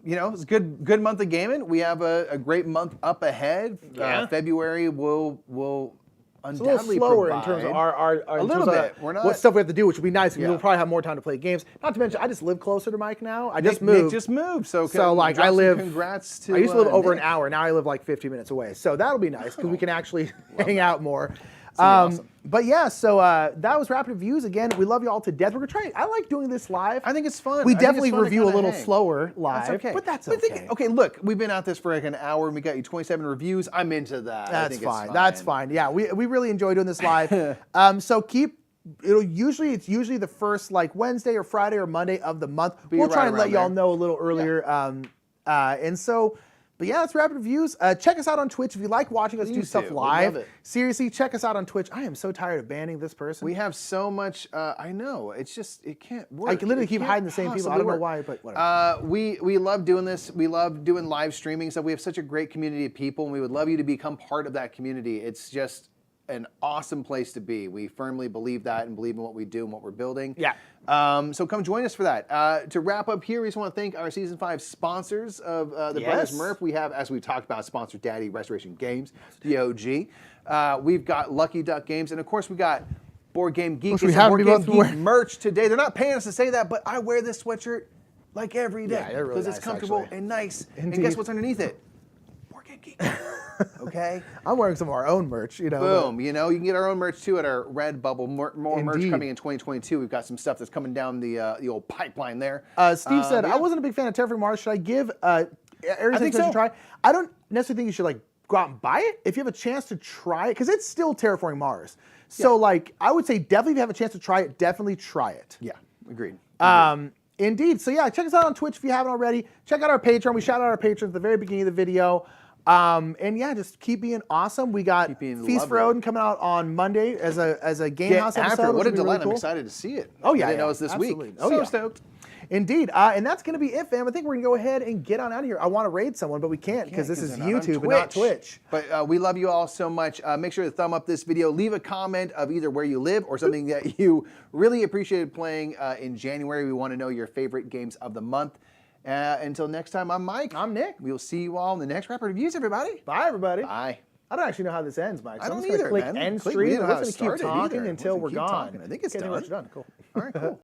it's a good month of gaming. We have a great month up ahead. Yeah. February will It's a little undoubtedly slower provide in terms of our a in little terms of bit. We're not what stuff we have to do, which would be nice. Yeah. We'll probably have more time to play games. Not to mention, I just live closer to Mike now. I Nick, just moved. Nick just moved, so like drop I some live. Congrats to. I used to live over Nick. an hour. Now I live like 50 minutes away. So that'll be nice because we can actually hang out more. awesome. But yeah, so that was Rapid Reviews. Again, we love you all to death. We're gonna try. I like doing this live. I think it's fun. We I think definitely it's fun to review a kinda little hang. slower live, That's okay. but that's But okay. okay, look, we've been at this for like an hour, and we got you 27 reviews. I'm into that. I That's think it's fine. That's fine. Yeah, we really enjoy doing this live. So it's usually the first like Wednesday or Friday or Monday of the month. We'll try right and let around y'all there. know a little earlier. And so. But yeah, that's Rapid Reviews. Check us out on Twitch if you like watching us do Please stuff do. We live. love it. Seriously, check us out on Twitch. I am so tired of banning this person. We have so much. I know. It's just it can't work. I can literally It keep can't hiding the same people. I possibly don't know work. why, but whatever. We love doing this. We love doing live streaming stuff. We have such a great community of people, and we would love you to become part of that community. It's just an awesome place to be. We firmly believe that and believe in what we do and what we're building. Yeah. So come join us for that. To wrap up here, we just want to thank our Season 5 sponsors of the Brothers Yes. Murph. We have, as we talked about, sponsor Daddy Restoration Games, the OG. We've got Lucky Duck Games, and of course we got Board Game Geek. Which we It's some happen Board to Game both Geek wear. merch today. They're not paying us to say that, but I wear this sweatshirt like every day Yeah, they're really because it's nice, comfortable actually. and nice. And Indeed. guess what's underneath it? Board Game Geek. Okay. I'm wearing some of our own merch, but- Boom. You can get our own merch too at our Redbubble. More merch Indeed. coming in 2022. We've got some stuff that's coming down the old pipeline there. Steve said, yeah. I wasn't a big fan of Terraforming Mars. Should I give Aries think a so. try? I don't necessarily think you should like go out and buy it. If you have a chance to try it, because it's still Terraforming Mars. So like, I would say definitely if you have a chance to try it, definitely try it. Yeah, agreed. Indeed. So yeah, check us out on Twitch if you haven't already. Check out our Patreon. We shout out our patrons at the very beginning of the video. And yeah, just keep being awesome. We got being Feast for lovely. Odin coming out on Monday as a Game Get House after episode. it. What which a will be delight. really I'm cool. excited to see it. Oh, yeah, I didn't know yeah, it was this absolutely. week. Oh, So yeah. stoked. Indeed. And that's going to be it, fam. I think we're going to go ahead and get on out of here. I want to raid someone, but we can't because this is they're not on YouTube and not Twitch. But we love you all so much. Make sure to thumb up this video. Leave a comment of either where you live or something that you really appreciated playing in January. We want to know your favorite games of the month. Until next time, I'm Mike. I'm Nick. We'll see you all in the next Rapid Reviews, everybody. Bye, everybody. Bye. I don't actually know how this ends, Mike. So I I'm don't just gonna either, click man. end We stream. don't know We're how it just going to keep started talking either. until We're we're gonna keep gone. talking. I think it's Okay, done. we're done. Cool. All right, cool.